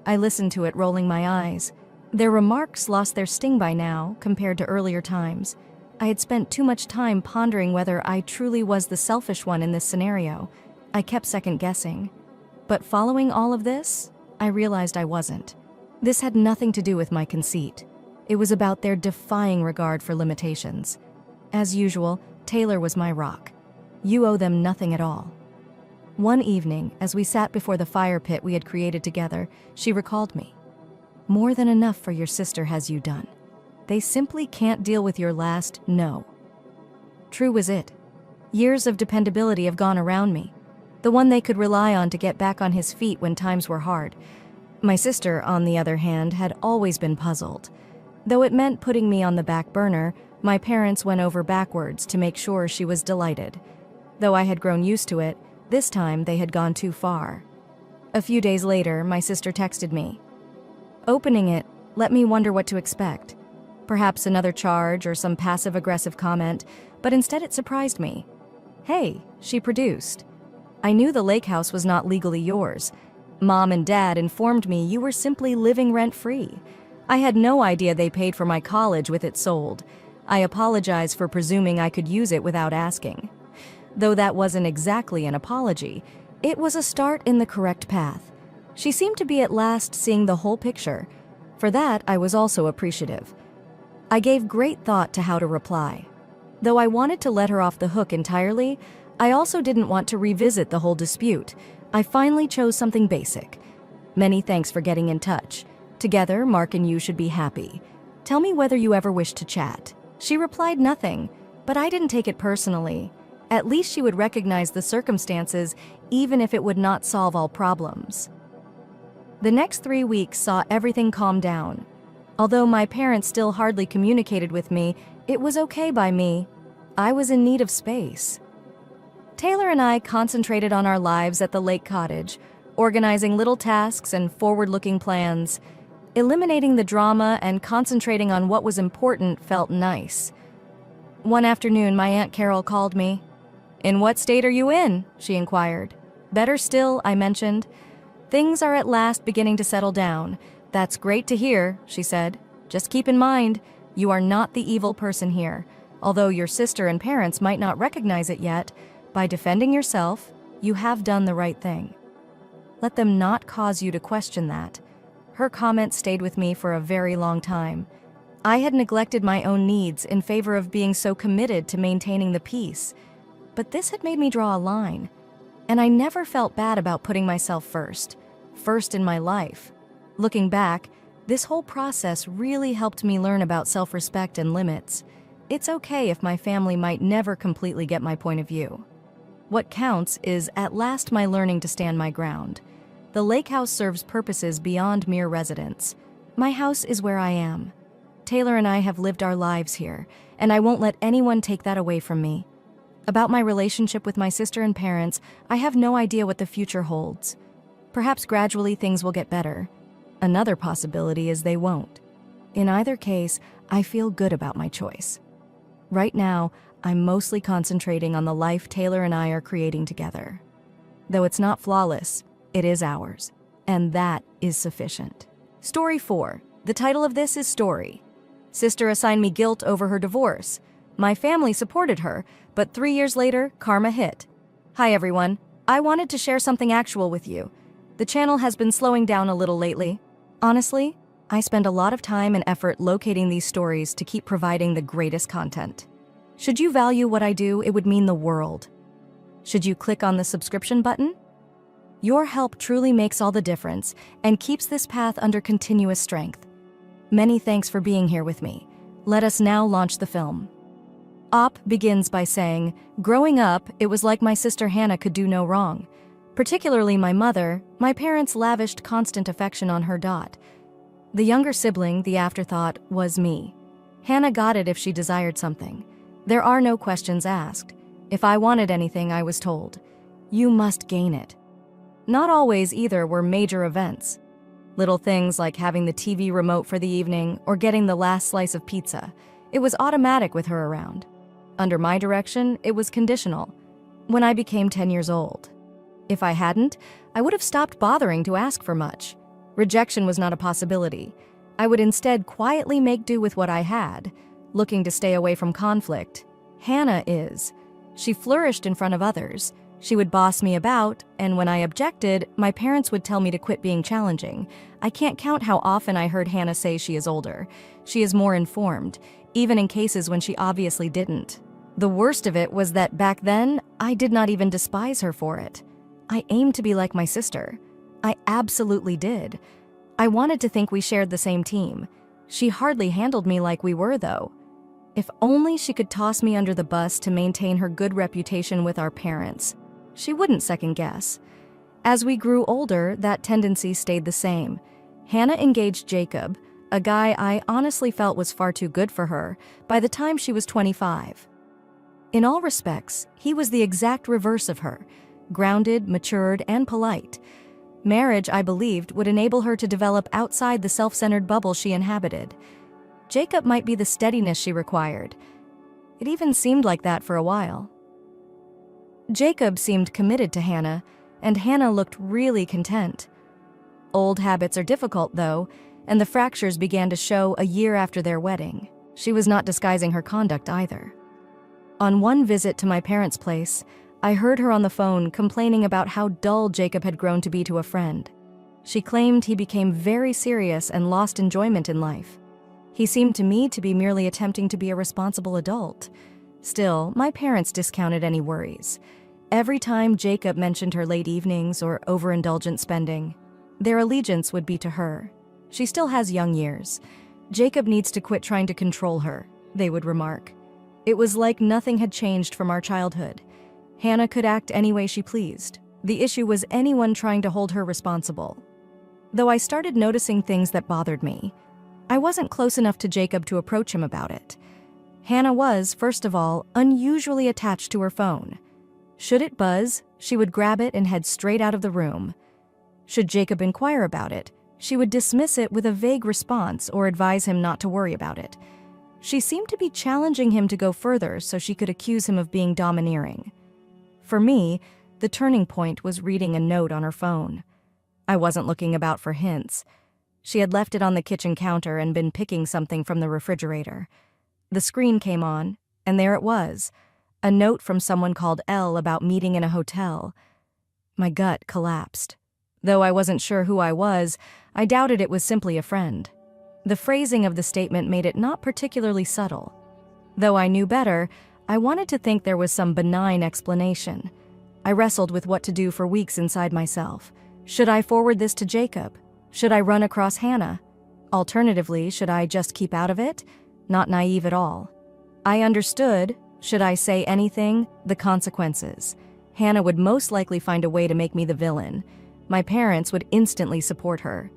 I listened to it, rolling my eyes. Their remarks lost their sting by now, compared to earlier times. I had spent too much time pondering whether I truly was the selfish one in this scenario. I kept second-guessing. But following all of this, I realized I wasn't. This had nothing to do with my conceit. It was about their defying regard for limitations. As usual, Taylor was my rock. You owe them nothing at all. One evening, as we sat before the fire pit we had created together, she recalled me. More than enough for your sister has you done. They simply can't deal with your last no. True was it. Years of dependability have gone around me. The one they could rely on to get back on his feet when times were hard. My sister, on the other hand, had always been puzzled. Though it meant putting me on the back burner, my parents went over backwards to make sure she was delighted. Though I had grown used to it, this time they had gone too far. A few days later, my sister texted me. Opening it let me wonder what to expect. Perhaps another charge or some passive-aggressive comment, but instead it surprised me. Hey, she produced. I knew the lake house was not legally yours. Mom and Dad informed me you were simply living rent-free. I had no idea they paid for my college with it sold. I apologize for presuming I could use it without asking. Though that wasn't exactly an apology, it was a start in the correct path. She seemed to be at last seeing the whole picture. For that, I was also appreciative. I gave great thought to how to reply. Though I wanted to let her off the hook entirely, I also didn't want to revisit the whole dispute. I finally chose something basic. Many thanks for getting in touch. Together, Mark and you should be happy. Tell me whether you ever wish to chat. She replied nothing, but I didn't take it personally. At least she would recognize the circumstances, even if it would not solve all problems. The next 3 weeks saw everything calm down. Although my parents still hardly communicated with me, it was okay by me. I was in need of space. Taylor and I concentrated on our lives at the lake cottage, organizing little tasks and forward-looking plans. Eliminating the drama and concentrating on what was important felt nice. One afternoon, my Aunt Carol called me. "In what state are you in?" she inquired. "Better still," I mentioned. "Things are at last beginning to settle down. That's great to hear," she said. "Just keep in mind, you are not the evil person here. Although your sister and parents might not recognize it yet, by defending yourself, you have done the right thing. Let them not cause you to question that." Her comment stayed with me for a very long time. I had neglected my own needs in favor of being so committed to maintaining the peace. But this had made me draw a line. And I never felt bad about putting myself first in my life. Looking back, this whole process really helped me learn about self-respect and limits. It's okay if my family might never completely get my point of view. What counts is at last my learning to stand my ground. The lake house serves purposes beyond mere residence. My house is where I am. Taylor and I have lived our lives here, and I won't let anyone take that away from me. About my relationship with my sister and parents, I have no idea what the future holds. Perhaps gradually things will get better. Another possibility is they won't. In either case, I feel good about my choice. Right now, I'm mostly concentrating on the life Taylor and I are creating together. Though it's not flawless, it is ours, and that is sufficient. Story 4. The title of this is Story. Sister assigned me guilt over her divorce. My family supported her, but 3 years later, karma hit. Hi everyone, I wanted to share something actual with you. The channel has been slowing down a little lately. Honestly, I spend a lot of time and effort locating these stories to keep providing the greatest content. Should you value what I do, it would mean the world. Should you click on the subscription button? Your help truly makes all the difference and keeps this path under continuous strength. Many thanks for being here with me. Let us now launch the film. Op begins by saying, "Growing up, it was like my sister Hannah could do no wrong. Particularly my mother, my parents lavished constant affection on her Dot. The younger sibling, the afterthought, was me. Hannah got it if she desired something. There are no questions asked. If I wanted anything, I was told, 'You must gain it.' Not always either were major events. Little things like having the TV remote for the evening or getting the last slice of pizza. It was automatic with her around. Under my direction, it was conditional. When I became 10 years old. If I hadn't, I would have stopped bothering to ask for much. Rejection was not a possibility. I would instead quietly make do with what I had. looking to stay away from conflict. Hannah is. She flourished in front of others. She would boss me about, and when I objected, my parents would tell me to quit being challenging. I can't count how often I heard Hannah say she is older. She is more informed, even in cases when she obviously didn't. The worst of it was that back then, I did not even despise her for it. I aimed to be like my sister. I absolutely did. I wanted to think we shared the same team. She hardly handled me like we were, though. If only she could toss me under the bus to maintain her good reputation with our parents. She wouldn't second guess. As we grew older, that tendency stayed the same. Hannah engaged Jacob, a guy I honestly felt was far too good for her, by the time she was 25. In all respects, he was the exact reverse of her, grounded, matured, and polite. Marriage, I believed, would enable her to develop outside the self-centered bubble she inhabited. Jacob might be the steadiness she required. It even seemed like that for a while. Jacob seemed committed to Hannah, and Hannah looked really content. Old habits are difficult, though, and the fractures began to show a year after their wedding. She was not disguising her conduct either. On one visit to my parents' place, I heard her on the phone complaining about how dull Jacob had grown to be to a friend. She claimed he became very serious and lost enjoyment in life. He seemed to me to be merely attempting to be a responsible adult. Still, my parents discounted any worries. Every time Jacob mentioned her late evenings or overindulgent spending, their allegiance would be to her. She still has young years. Jacob needs to quit trying to control her, they would remark. It was like nothing had changed from our childhood. Hannah could act any way she pleased. The issue was anyone trying to hold her responsible. Though I started noticing things that bothered me, I wasn't close enough to Jacob to approach him about it. Hannah was, first of all, unusually attached to her phone. Should it buzz, she would grab it and head straight out of the room. Should Jacob inquire about it, she would dismiss it with a vague response or advise him not to worry about it. She seemed to be challenging him to go further so she could accuse him of being domineering. For me, the turning point was reading a note on her phone. I wasn't looking about for hints. She had left it on the kitchen counter and been picking something from the refrigerator. The screen came on, and there it was, a note from someone called Elle about meeting in a hotel. My gut collapsed. Though I wasn't sure who I was, I doubted it was simply a friend. The phrasing of the statement made it not particularly subtle. Though I knew better, I wanted to think there was some benign explanation. I wrestled with what to do for weeks inside myself. Should I forward this to Jacob? Should I run across Hannah? Alternatively, should I just keep out of it? Not naive at all. I understood, should I say anything, the consequences. Hannah would most likely find a way to make me the villain. My parents would instantly support her.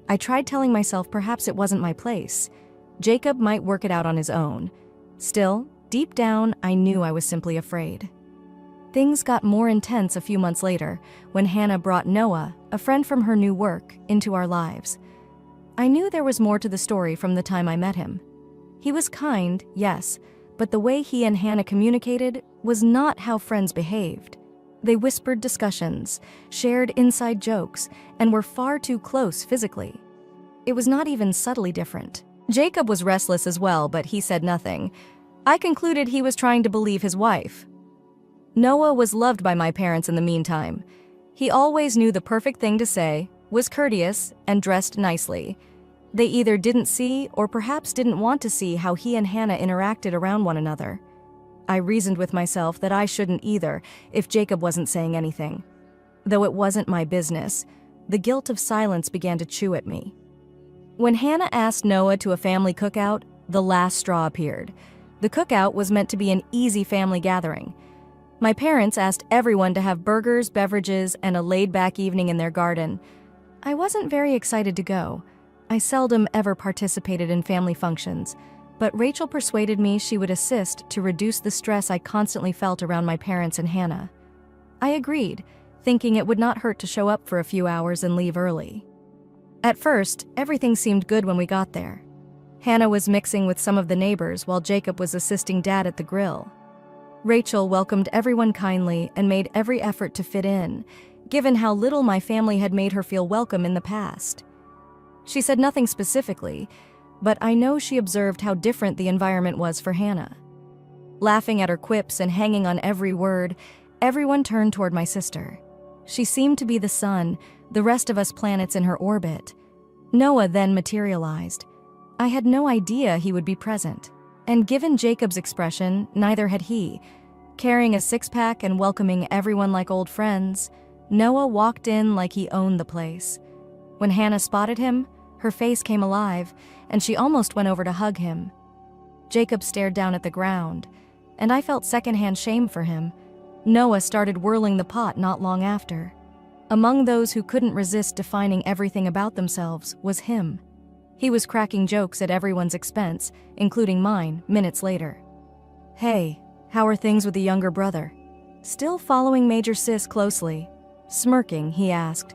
I tried telling myself perhaps it wasn't my place. Jacob might work it out on his own. Still, deep down, I knew I was simply afraid. Things got more intense a few months later when Hannah brought Noah, a friend from her new work, into our lives. I knew there was more to the story from the time I met him. He was kind, yes, but the way he and Hannah communicated was not how friends behaved. They whispered discussions, shared inside jokes, and were far too close physically. It was not even subtly different. Jacob was restless as well, but he said nothing. I concluded he was trying to believe his wife. Noah was loved by my parents in the meantime. He always knew the perfect thing to say, was courteous, and dressed nicely. They either didn't see or perhaps didn't want to see how he and Hannah interacted around one another. I reasoned with myself that I shouldn't either if Jacob wasn't saying anything. Though it wasn't my business, the guilt of silence began to chew at me. When Hannah asked Noah to a family cookout, the last straw appeared. The cookout was meant to be an easy family gathering. My parents asked everyone to have burgers, beverages, and a laid-back evening in their garden. I wasn't very excited to go. I seldom ever participated in family functions, but Rachel persuaded me she would assist to reduce the stress I constantly felt around my parents and Hannah. I agreed, thinking it would not hurt to show up for a few hours and leave early. At first, everything seemed good when we got there. Hannah was mixing with some of the neighbors while Jacob was assisting Dad at the grill. Rachel welcomed everyone kindly and made every effort to fit in, given how little my family had made her feel welcome in the past. She said nothing specifically, but I know she observed how different the environment was for Hannah. Laughing at her quips and hanging on every word, everyone turned toward my sister. She seemed to be the sun, the rest of us planets in her orbit. Noah then materialized. I had no idea he would be present, and given Jacob's expression, neither had he. Carrying a six-pack and welcoming everyone like old friends, Noah walked in like he owned the place. When Hannah spotted him, her face came alive, and she almost went over to hug him. Jacob stared down at the ground, and I felt secondhand shame for him. Noah started whirling the pot not long after. Among those who couldn't resist defining everything about themselves was him. He was cracking jokes at everyone's expense, including mine, minutes later. "Hey, how are things with the younger brother?" Still following Major Sis closely. Smirking, he asked.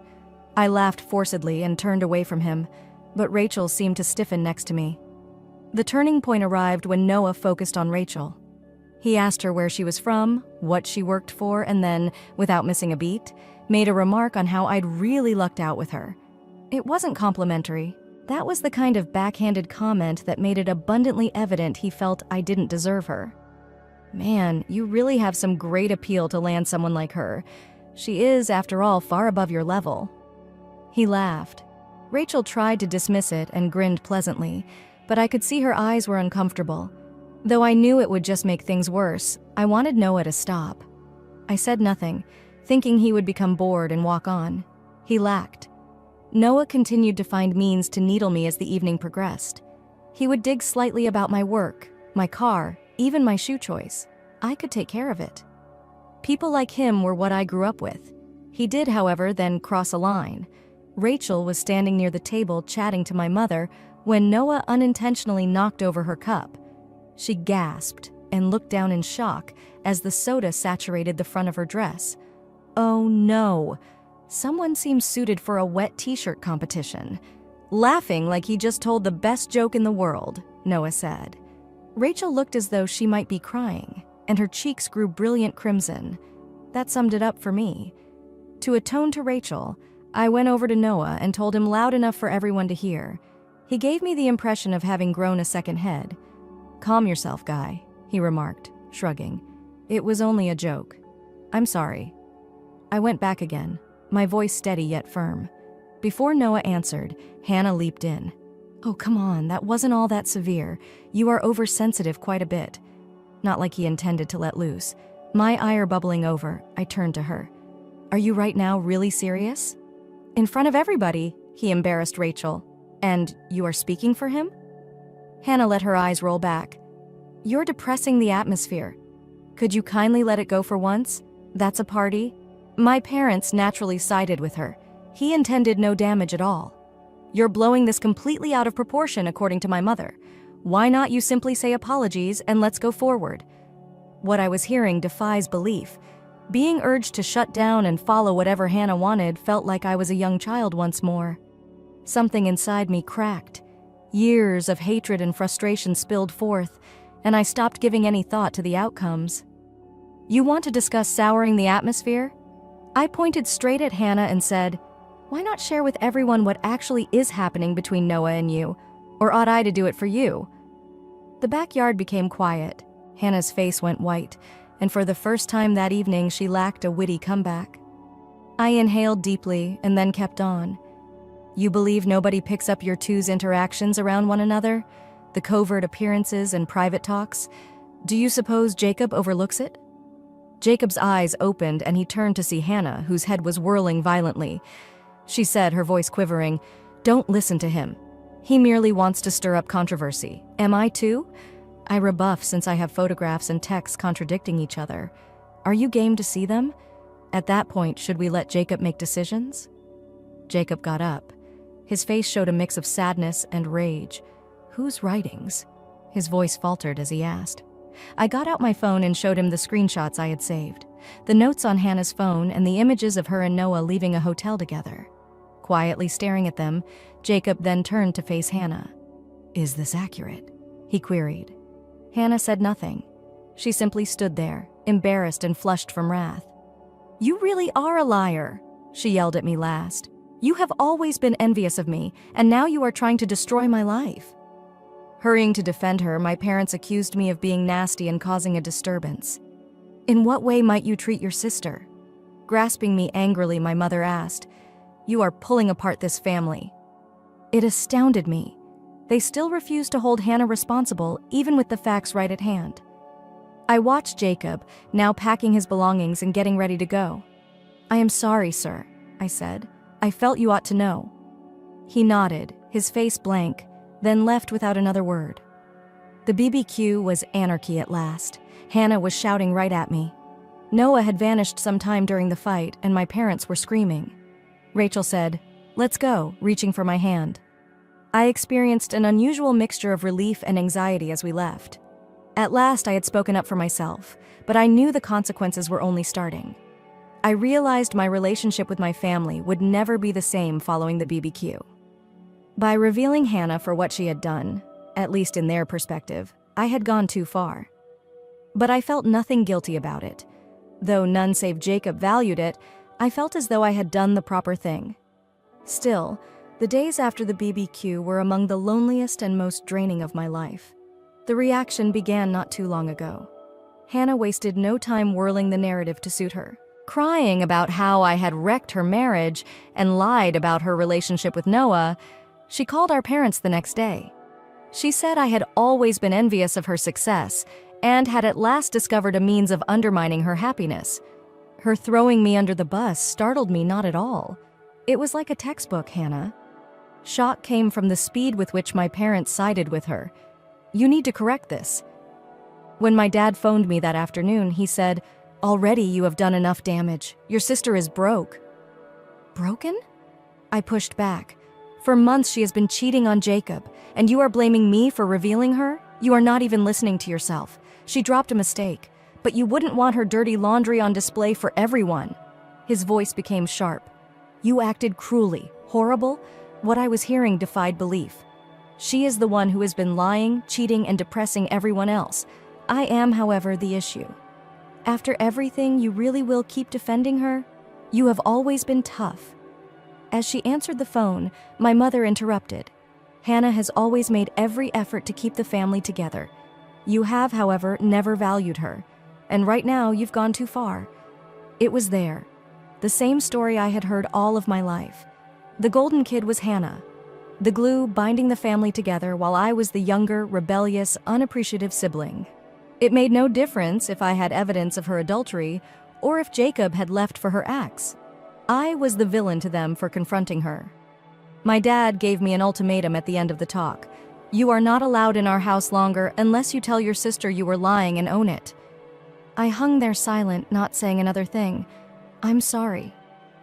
I laughed forcedly and turned away from him, but Rachel seemed to stiffen next to me. The turning point arrived when Noah focused on Rachel. He asked her where she was from, what she worked for, and then, without missing a beat, made a remark on how I'd really lucked out with her. It wasn't complimentary. That was the kind of backhanded comment that made it abundantly evident he felt I didn't deserve her. "Man, you really have some great appeal to land someone like her. She is, after all, far above your level." He laughed. Rachel tried to dismiss it and grinned pleasantly, but I could see her eyes were uncomfortable. Though I knew it would just make things worse, I wanted Noah to stop. I said nothing, thinking he would become bored and walk on. He lacked. Noah continued to find means to needle me as the evening progressed. He would dig slightly about my work, my car, even my shoe choice. I could take care of it. People like him were what I grew up with. He did, however, then cross a line. Rachel was standing near the table chatting to my mother when Noah unintentionally knocked over her cup. She gasped and looked down in shock as the soda saturated the front of her dress. Oh no! Someone seemed suited for a wet t-shirt competition. "Laughing like he just told the best joke in the world," Noah said. Rachel looked as though she might be crying, and her cheeks grew brilliant crimson. That summed it up for me. To atone to Rachel, I went over to Noah and told him loud enough for everyone to hear. He gave me the impression of having grown a second head. "Calm yourself, guy," he remarked, shrugging. "It was only a joke. I'm sorry." I went back again, my voice steady yet firm. Before Noah answered, Hannah leaped in. "Oh, come on, that wasn't all that severe. You are oversensitive quite a bit." Not like he intended to let loose. My ire bubbling over, I turned to her. "Are you right now really serious?" "In front of everybody," he embarrassed Rachel. "And you are speaking for him?" Hannah let her eyes roll back. "You're depressing the atmosphere. Could you kindly let it go for once? That's a party." My parents naturally sided with her. He intended no damage at all. "You're blowing this completely out of proportion, according to my mother. Why not you simply say apologies and let's go forward?" What I was hearing defies belief. Being urged to shut down and follow whatever Hannah wanted felt like I was a young child once more. Something inside me cracked. Years of hatred and frustration spilled forth, and I stopped giving any thought to the outcomes. "You want to discuss souring the atmosphere?" I pointed straight at Hannah and said, "Why not share with everyone what actually is happening between Noah and you? Or ought I to do it for you?" The backyard became quiet. Hannah's face went white, and for the first time that evening she lacked a witty comeback. I inhaled deeply and then kept on. "You believe nobody picks up your two's interactions around one another? The covert appearances and private talks? Do you suppose Jacob overlooks it?" Jacob's eyes opened and he turned to see Hannah, whose head was whirling violently. She said, her voice quivering, "Don't listen to him. He merely wants to stir up controversy. Am I too?" I rebuffed since I have photographs and texts contradicting each other. "Are you game to see them? At that point, should we let Jacob make decisions?" Jacob got up. His face showed a mix of sadness and rage. "Whose writings?" His voice faltered as he asked. I got out my phone and showed him the screenshots I had saved, the notes on Hannah's phone and the images of her and Noah leaving a hotel together. Quietly staring at them, Jacob then turned to face Hannah. "Is this accurate?" he queried. Hannah said nothing. She simply stood there, embarrassed and flushed from wrath. "You really are a liar," she yelled at me last. "You have always been envious of me, and now you are trying to destroy my life." Hurrying to defend her, my parents accused me of being nasty and causing a disturbance. "In what way might you treat your sister?" Grasping me angrily, my mother asked, "You are pulling apart this family." It astounded me. They still refused to hold Hannah responsible, even with the facts right at hand. I watched Jacob, now packing his belongings and getting ready to go. "I am sorry, sir," I said. "I felt you ought to know." He nodded, his face blank, then left without another word. The BBQ was anarchy at last. Hannah was shouting right at me. Noah had vanished some time during the fight, and my parents were screaming. Rachel said, "Let's go," reaching for my hand. I experienced an unusual mixture of relief and anxiety as we left. At last I had spoken up for myself, but I knew the consequences were only starting. I realized my relationship with my family would never be the same following the BBQ. By revealing Hannah for what she had done, at least in their perspective, I had gone too far. But I felt nothing guilty about it. Though none save Jacob valued it, I felt as though I had done the proper thing. Still, the days after the BBQ were among the loneliest and most draining of my life. The reaction began not too long ago. Hannah wasted no time whirling the narrative to suit her, crying about how I had wrecked her marriage and lied about her relationship with Noah. She called our parents the next day. She said I had always been envious of her success and had at last discovered a means of undermining her happiness. Her throwing me under the bus startled me not at all. It was like a textbook, Hannah. Shock came from the speed with which my parents sided with her. "You need to correct this." When my dad phoned me that afternoon, he said, "Already you have done enough damage. Your sister is broke." Broken? I pushed back. "For months she has been cheating on Jacob, and you are blaming me for revealing her? You are not even listening to yourself. She dropped a mistake, but you wouldn't want her dirty laundry on display for everyone." His voice became sharp. "You acted cruelly, horrible." What I was hearing defied belief. She is the one who has been lying, cheating, and depressing everyone else. I am, however, the issue. After everything, you really will keep defending her? You have always been tough. As she answered the phone, my mother interrupted. "Hannah has always made every effort to keep the family together. You have, however, never valued her. And right now, you've gone too far." It was there. The same story I had heard all of my life. The golden kid was Hannah, the glue binding the family together, while I was the younger, rebellious, unappreciative sibling. It made no difference if I had evidence of her adultery or if Jacob had left for her acts. I was the villain to them for confronting her. My dad gave me an ultimatum at the end of the talk. "You are not allowed in our house longer unless you tell your sister you were lying and own it." I hung there silent, not saying another thing. "I'm sorry."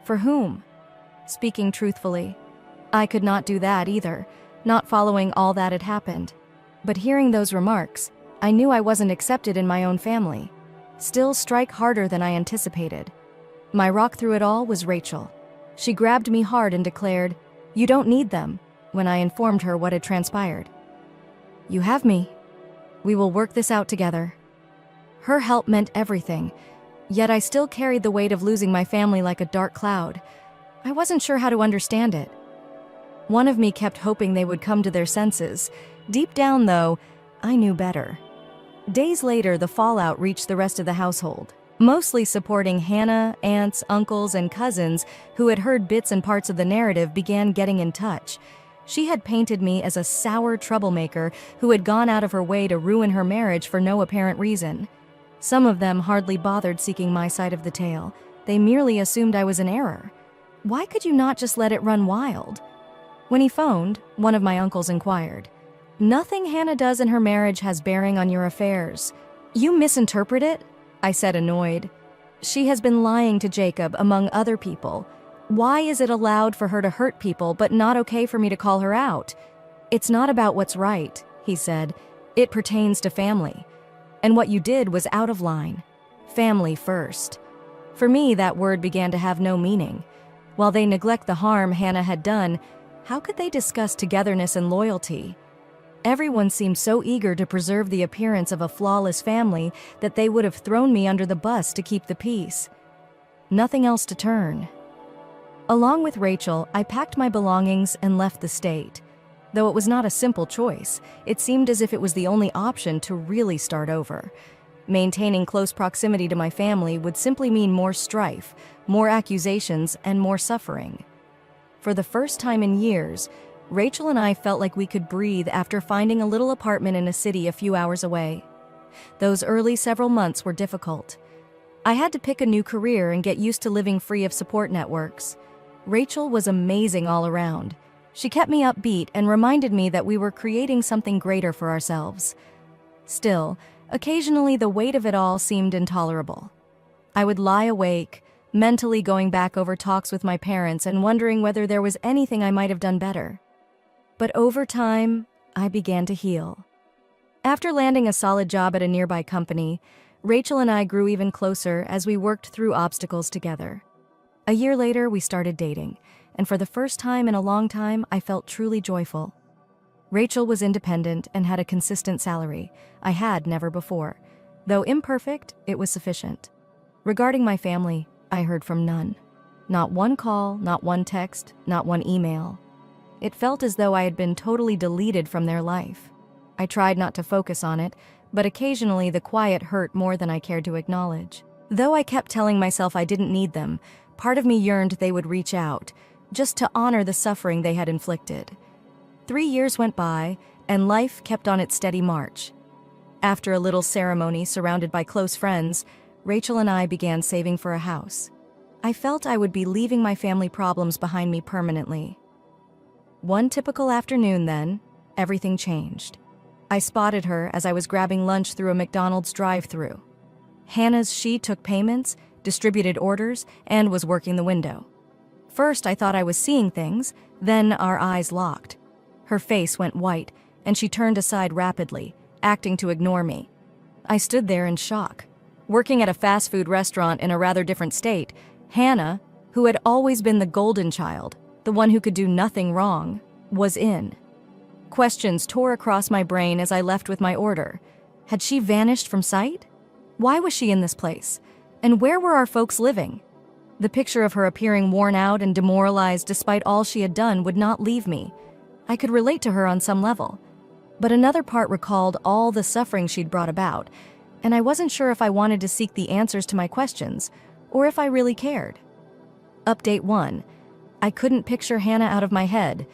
For whom? Speaking truthfully, I could not do that either, not following all that had happened. But hearing those remarks, I knew I wasn't accepted in my own family. Still strike harder than I anticipated. My rock through it all was Rachel. She grabbed me hard and declared, "You don't need them," when I informed her what had transpired. "You have me. We will work this out together." Her help meant everything, yet I still carried the weight of losing my family like a dark cloud. I wasn't sure how to understand it. One of me kept hoping they would come to their senses. Deep down, though, I knew better. Days later, the fallout reached the rest of the household, mostly supporting Hannah. Aunts, uncles, and cousins who had heard bits and parts of the narrative began getting in touch. She had painted me as a sour troublemaker who had gone out of her way to ruin her marriage for no apparent reason. Some of them hardly bothered seeking my side of the tale. They merely assumed I was in error. Why could you not just let it run wild? When he phoned, one of my uncles inquired, "Nothing Hannah does in her marriage has bearing on your affairs. You misinterpret it?" I said, annoyed. "She has been lying to Jacob, among other people. Why is it allowed for her to hurt people but not okay for me to call her out?" "It's not about what's right," he said. "It pertains to family. And what you did was out of line. Family first." For me, that word began to have no meaning. While they neglect the harm Hannah had done, how could they discuss togetherness and loyalty? Everyone seemed so eager to preserve the appearance of a flawless family that they would have thrown me under the bus to keep the peace. Nothing else to turn. Along with Rachel, I packed my belongings and left the state. Though it was not a simple choice, it seemed as if it was the only option to really start over. Maintaining close proximity to my family would simply mean more strife, more accusations, and more suffering. For the first time in years, Rachel and I felt like we could breathe after finding a little apartment in a city a few hours away. Those early several months were difficult. I had to pick a new career and get used to living free of support networks. Rachel was amazing all around. She kept me upbeat and reminded me that we were creating something greater for ourselves. Still, occasionally the weight of it all seemed intolerable. I would lie awake, mentally going back over talks with my parents and wondering whether there was anything I might have done better. But over time, I began to heal. After landing a solid job at a nearby company, Rachel and I grew even closer as we worked through obstacles together. A year later, we started dating, and for the first time in a long time, I felt truly joyful. Rachel was independent and had a consistent salary. I had never before. Though imperfect, it was sufficient. Regarding my family, I heard from none. Not one call, not one text, not one email. It felt as though I had been totally deleted from their life. I tried not to focus on it, but occasionally the quiet hurt more than I cared to acknowledge. Though I kept telling myself I didn't need them, part of me yearned they would reach out, just to honor the suffering they had inflicted. 3 years went by, and life kept on its steady march. After a little ceremony surrounded by close friends, Rachel and I began saving for a house. I felt I would be leaving my family problems behind me permanently. One typical afternoon then, everything changed. I spotted her as I was grabbing lunch through a McDonald's drive-thru. She took payments, distributed orders, and was working the window. First, I thought I was seeing things, then our eyes locked. Her face went white, and she turned aside rapidly, acting to ignore me. I stood there in shock. Working at a fast food restaurant in a rather different state, Hannah, who had always been the golden child, the one who could do nothing wrong, was in. Questions tore across my brain as I left with my order. Had she vanished from sight? Why was she in this place? And where were our folks living? The picture of her appearing worn out and demoralized despite all she had done would not leave me. I could relate to her on some level. But another part recalled all the suffering she'd brought about, and I wasn't sure if I wanted to seek the answers to my questions, or if I really cared. Update 1. I couldn't picture Hannah out of my head.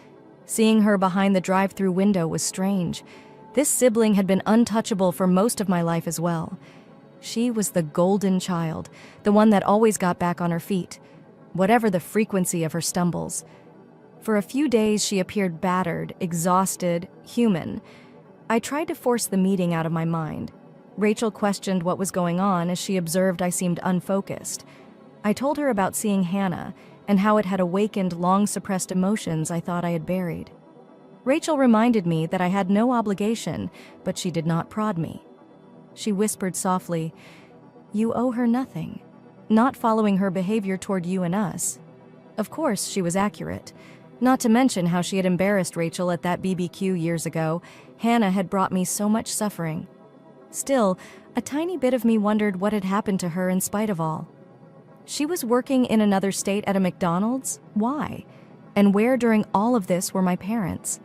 Seeing her behind the drive-thru window was strange. This sibling had been untouchable for most of my life as well. She was the golden child, the one that always got back on her feet, whatever the frequency of her stumbles. For a few days, she appeared battered, exhausted, human. I tried to force the meeting out of my mind. Rachel questioned what was going on as she observed I seemed unfocused. I told her about seeing Hannah and how it had awakened long-suppressed emotions I thought I had buried. Rachel reminded me that I had no obligation, but she did not prod me. She whispered softly, "You owe her nothing," not following her behavior toward you and us. Of course, she was accurate. Not to mention how she had embarrassed Rachel at that BBQ years ago. Hannah had brought me so much suffering. Still, a tiny bit of me wondered what had happened to her in spite of all. She was working in another state at a McDonald's? Why? And where during all of this were my parents?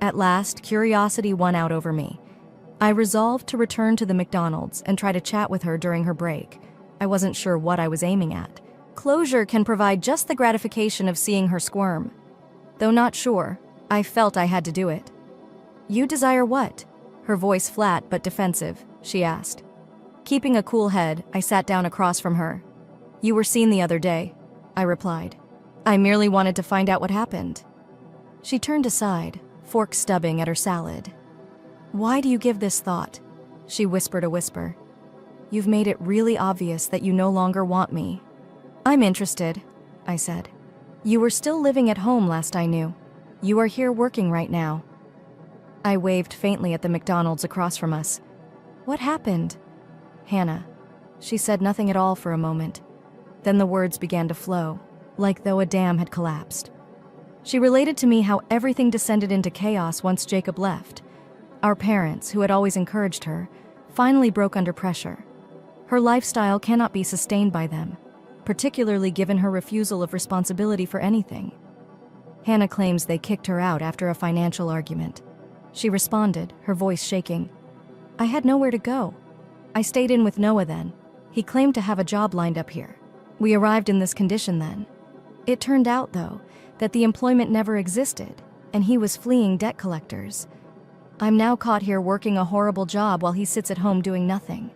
At last, curiosity won out over me. I resolved to return to the McDonald's and try to chat with her during her break. I wasn't sure what I was aiming at. Closure can provide just the gratification of seeing her squirm. Though not sure, I felt I had to do it. "You desire what?" Her voice flat but defensive, she asked. Keeping a cool head, I sat down across from her. "You were seen the other day," I replied. "I merely wanted to find out what happened." She turned aside, fork stubbing at her salad. "Why do you give this thought?" She whispered a whisper. "You've made it really obvious that you no longer want me." "I'm interested," I said. "You were still living at home last I knew. You are here working right now." I waved faintly at the McDonald's across from us. "What happened?" "Hannah." She said nothing at all for a moment. Then the words began to flow, like though a dam had collapsed. She related to me how everything descended into chaos once Jacob left. Our parents, who had always encouraged her, finally broke under pressure. Her lifestyle cannot be sustained by them, particularly given her refusal of responsibility for anything. Hannah claims they kicked her out after a financial argument. She responded, her voice shaking. I had nowhere to go. I stayed in with Noah then. He claimed to have a job lined up here. We arrived in this condition then. It turned out, though, that the employment never existed, and he was fleeing debt collectors. I'm now caught here working a horrible job while he sits at home doing nothing.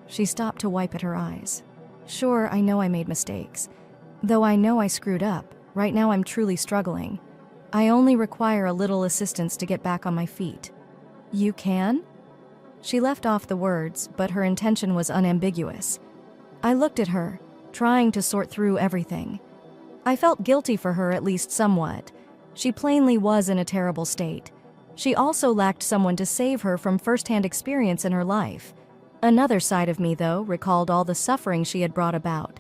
She stopped to wipe at her eyes. Sure, I know I made mistakes. Though I know I screwed up, right now I'm truly struggling. I only require a little assistance to get back on my feet. You can? She left off the words, but her intention was unambiguous. I looked at her, trying to sort through everything. I felt guilty for her, at least somewhat. She plainly was in a terrible state. She also lacked someone to save her from first-hand experience in her life. Another side of me, though, recalled all the suffering she had brought about.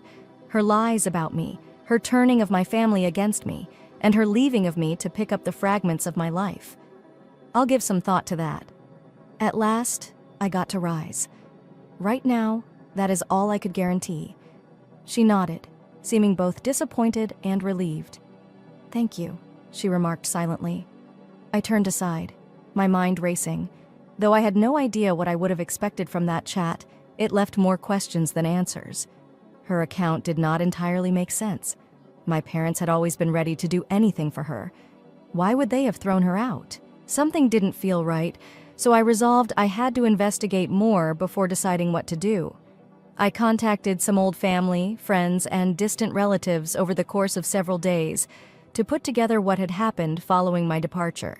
Her lies about me, her turning of my family against me, and her leaving of me to pick up the fragments of my life. I'll give some thought to that. At last, I got to rise. Right now, that is all I could guarantee. She nodded, seeming both disappointed and relieved. Thank you, she remarked silently. I turned aside, my mind racing. Though I had no idea what I would have expected from that chat, it left more questions than answers. Her account did not entirely make sense. My parents had always been ready to do anything for her. Why would they have thrown her out? Something didn't feel right, so I resolved I had to investigate more before deciding what to do. I contacted some old family, friends, and distant relatives over the course of several days to put together what had happened following my departure.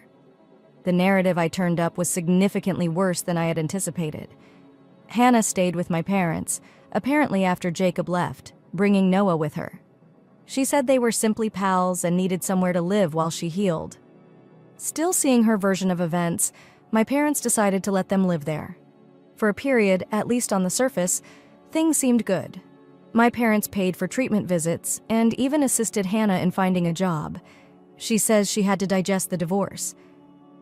The narrative I turned up was significantly worse than I had anticipated. Hannah stayed with my parents, apparently after Jacob left, bringing Noah with her. She said they were simply pals and needed somewhere to live while she healed. Still seeing her version of events, my parents decided to let them live there. For a period, at least on the surface, things seemed good. My parents paid for treatment visits and even assisted Hannah in finding a job. She says she had to digest the divorce.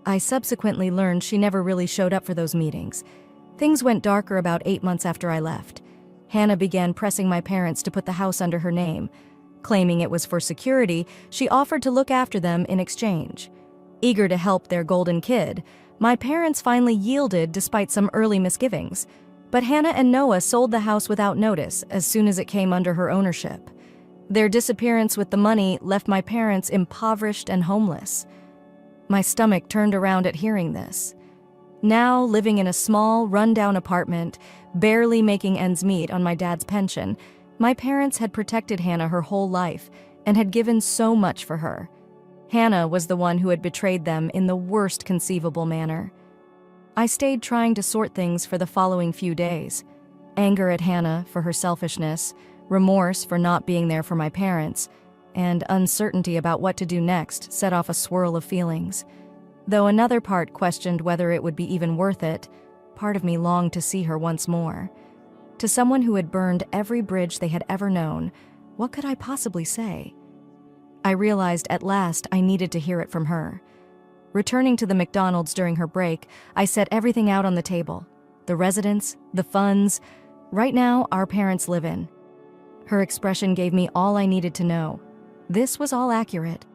I subsequently learned she never really showed up for those meetings. Things went darker about 8 months after I left. Hannah began pressing my parents to put the house under her name. Claiming it was for security, she offered to look after them in exchange. Eager to help their golden kid, my parents finally yielded despite some early misgivings. But Hannah and Noah sold the house without notice as soon as it came under her ownership. Their disappearance with the money left my parents impoverished and homeless. My stomach turned around at hearing this. Now, living in a small, run-down apartment, barely making ends meet on my dad's pension, my parents had protected Hannah her whole life and had given so much for her. Hannah was the one who had betrayed them in the worst conceivable manner. I stayed trying to sort things for the following few days. Anger at Hannah for her selfishness, remorse for not being there for my parents, and uncertainty about what to do next set off a swirl of feelings. Though another part questioned whether it would be even worth it, part of me longed to see her once more. To someone who had burned every bridge they had ever known, what could I possibly say? I realized at last I needed to hear it from her. Returning to the McDonald's during her break, I set everything out on the table. The residence, the funds. Right now, our parents live in. Her expression gave me all I needed to know. This was all accurate.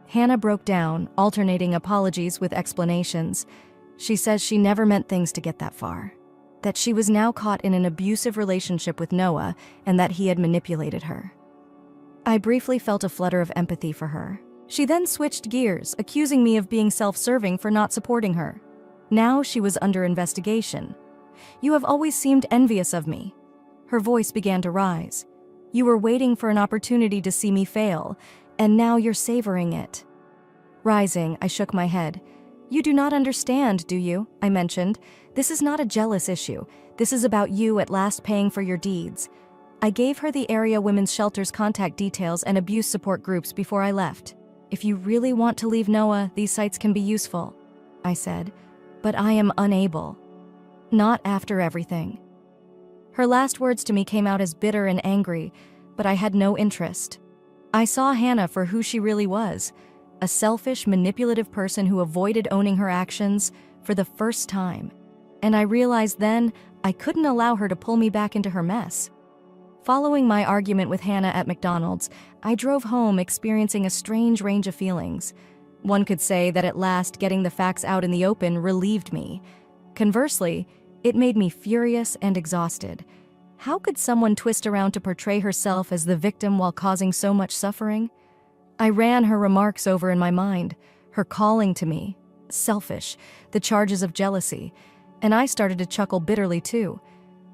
Hannah broke down, alternating apologies with explanations. She says she never meant things to get that far. That she was now caught in an abusive relationship with Noah and that he had manipulated her. I briefly felt a flutter of empathy for her. She then switched gears, accusing me of being self-serving for not supporting her. Now she was under investigation. You have always seemed envious of me. Her voice began to rise. You were waiting for an opportunity to see me fail, and now you're savoring it. Rising, I shook my head. You do not understand, do you? I mentioned. This is not a jealous issue. This is about you at last paying for your deeds. I gave her the area women's shelter's contact details and abuse support groups before I left. If you really want to leave Noah, these sites can be useful, I said, but I am unable. Not after everything. Her last words to me came out as bitter and angry, but I had no interest. I saw Hannah for who she really was, a selfish, manipulative person who avoided owning her actions for the first time. And I realized then I couldn't allow her to pull me back into her mess. Following my argument with Hannah at McDonald's, I drove home experiencing a strange range of feelings. One could say that at last getting the facts out in the open relieved me. Conversely, it made me furious and exhausted. How could someone twist around to portray herself as the victim while causing so much suffering? I ran her remarks over in my mind, her calling to me, selfish, the charges of jealousy, and I started to chuckle bitterly too.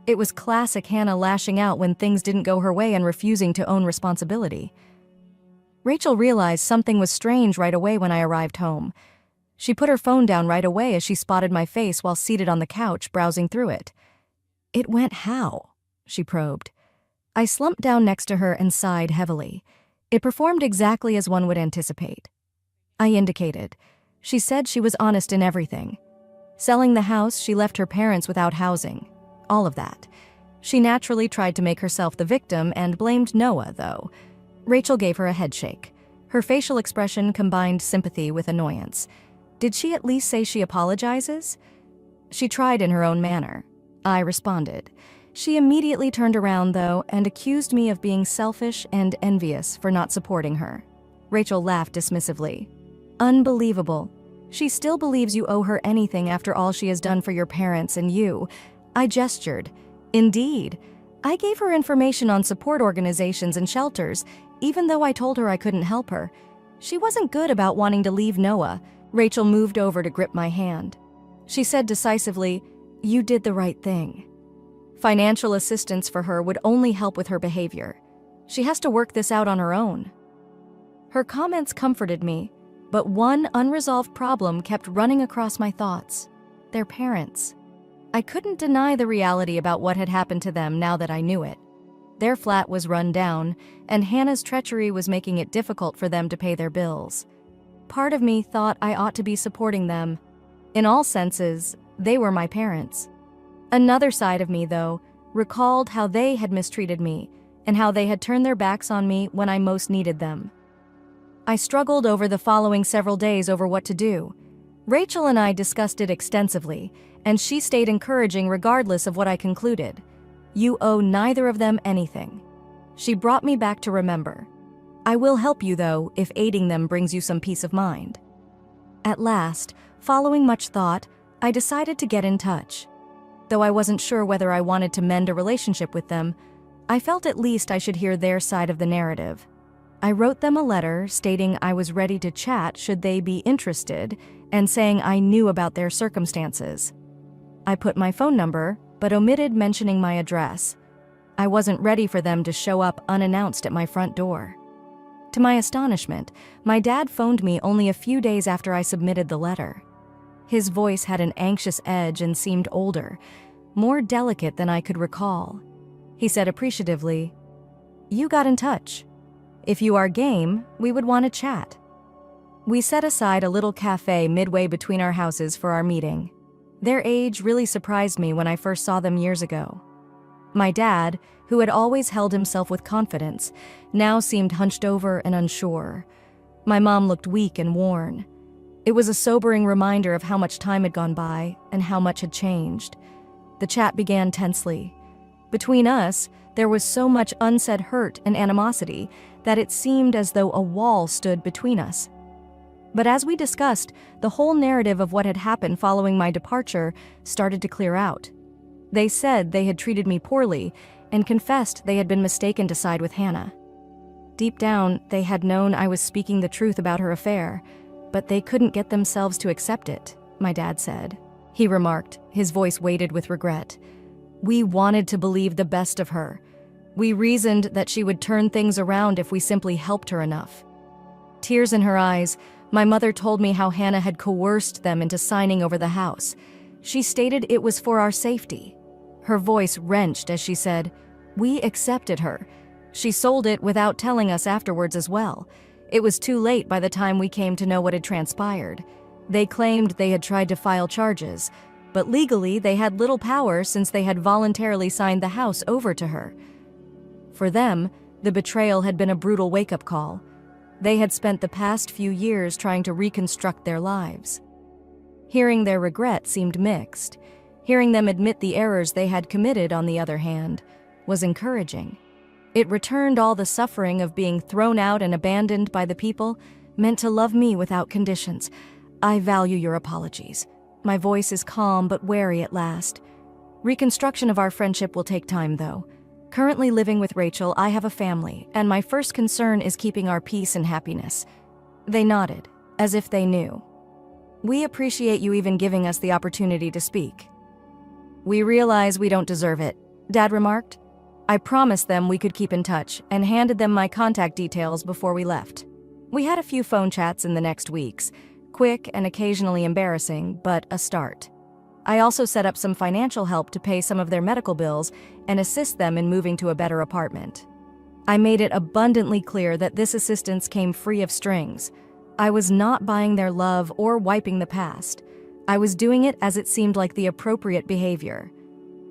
It was classic Hannah lashing out when things didn't go her way and refusing to own responsibility. Rachel realized something was strange right away when I arrived home. She put her phone down right away as she spotted my face while seated on the couch browsing through it. "It went how?" she probed. I slumped down next to her and sighed heavily. It performed exactly as one would anticipate. I indicated. She said she was honest in everything. Selling the house, she left her parents without housing. All of that. She naturally tried to make herself the victim and blamed Noah, though. Rachel gave her a headshake. Her facial expression combined sympathy with annoyance. Did she at least say she apologizes? She tried in her own manner. I responded. She immediately turned around, though, and accused me of being selfish and envious for not supporting her. Rachel laughed dismissively. "Unbelievable. She still believes you owe her anything after all she has done for your parents and you." I gestured. "Indeed. I gave her information on support organizations and shelters, even though I told her I couldn't help her. She wasn't good about wanting to leave Noah." Rachel moved over to grip my hand. She said decisively, "You did the right thing." Financial assistance for her would only help with her behavior. She has to work this out on her own. Her comments comforted me, but one unresolved problem kept running across my thoughts: their parents. I couldn't deny the reality about what had happened to them now that I knew it. Their flat was run down, and Hannah's treachery was making it difficult for them to pay their bills. Part of me thought I ought to be supporting them. In all senses, they were my parents. Another side of me, though, recalled how they had mistreated me and how they had turned their backs on me when I most needed them. I struggled over the following several days over what to do. Rachel and I discussed it extensively, and she stayed encouraging regardless of what I concluded. "You owe neither of them anything." She brought me back to remember. "I will help you, though, if aiding them brings you some peace of mind." At last, following much thought, I decided to get in touch. Though I wasn't sure whether I wanted to mend a relationship with them, I felt at least I should hear their side of the narrative. I wrote them a letter stating I was ready to chat should they be interested and saying I knew about their circumstances. I put my phone number, but omitted mentioning my address. I wasn't ready for them to show up unannounced at my front door. To my astonishment, my dad phoned me only a few days after I submitted the letter. His voice had an anxious edge and seemed older, more delicate than I could recall. He said appreciatively, "You got in touch. If you are game, we would want to chat." We set aside a little cafe midway between our houses for our meeting. Their age really surprised me when I first saw them years ago. My dad, who had always held himself with confidence, now seemed hunched over and unsure. My mom looked weak and worn. It was a sobering reminder of how much time had gone by and how much had changed. The chat began tensely. Between us, there was so much unsaid hurt and animosity that it seemed as though a wall stood between us. But as we discussed, the whole narrative of what had happened following my departure started to clear out. They said they had treated me poorly and confessed they had been mistaken to side with Hannah. Deep down, they had known I was speaking the truth about her affair, but they couldn't get themselves to accept it, my dad said. He remarked, his voice weighted with regret. "We wanted to believe the best of her. We reasoned that she would turn things around if we simply helped her enough." Tears in her eyes, my mother told me how Hannah had coerced them into signing over the house. She stated it was for our safety. Her voice wrenched as she said, "We accepted her. She sold it without telling us afterwards as well. It was too late by the time we came to know what had transpired. They claimed they had tried to file charges, but legally they had little power since they had voluntarily signed the house over to her." For them, the betrayal had been a brutal wake-up call. They had spent the past few years trying to reconstruct their lives. Hearing their regret seemed mixed. Hearing them admit the errors they had committed, on the other hand, was encouraging. It returned all the suffering of being thrown out and abandoned by the people meant to love me without conditions. I value your apologies. My voice is calm but wary at last. Reconstruction of our friendship will take time, though. Currently living with Rachel, I have a family, and my first concern is keeping our peace and happiness. They nodded, as if they knew. We appreciate you even giving us the opportunity to speak. We realize we don't deserve it, Dad remarked. I promised them we could keep in touch and handed them my contact details before we left. We had a few phone chats in the next weeks, quick and occasionally embarrassing, but a start. I also set up some financial help to pay some of their medical bills and assist them in moving to a better apartment. I made it abundantly clear that this assistance came free of strings. I was not buying their love or wiping the past. I was doing it as it seemed like the appropriate behavior.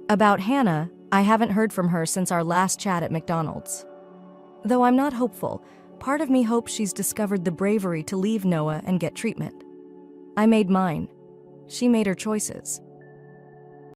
About Hannah, I haven't heard from her since our last chat at McDonald's. Though I'm not hopeful, part of me hopes she's discovered the bravery to leave Noah and get treatment. I made mine. She made her choices.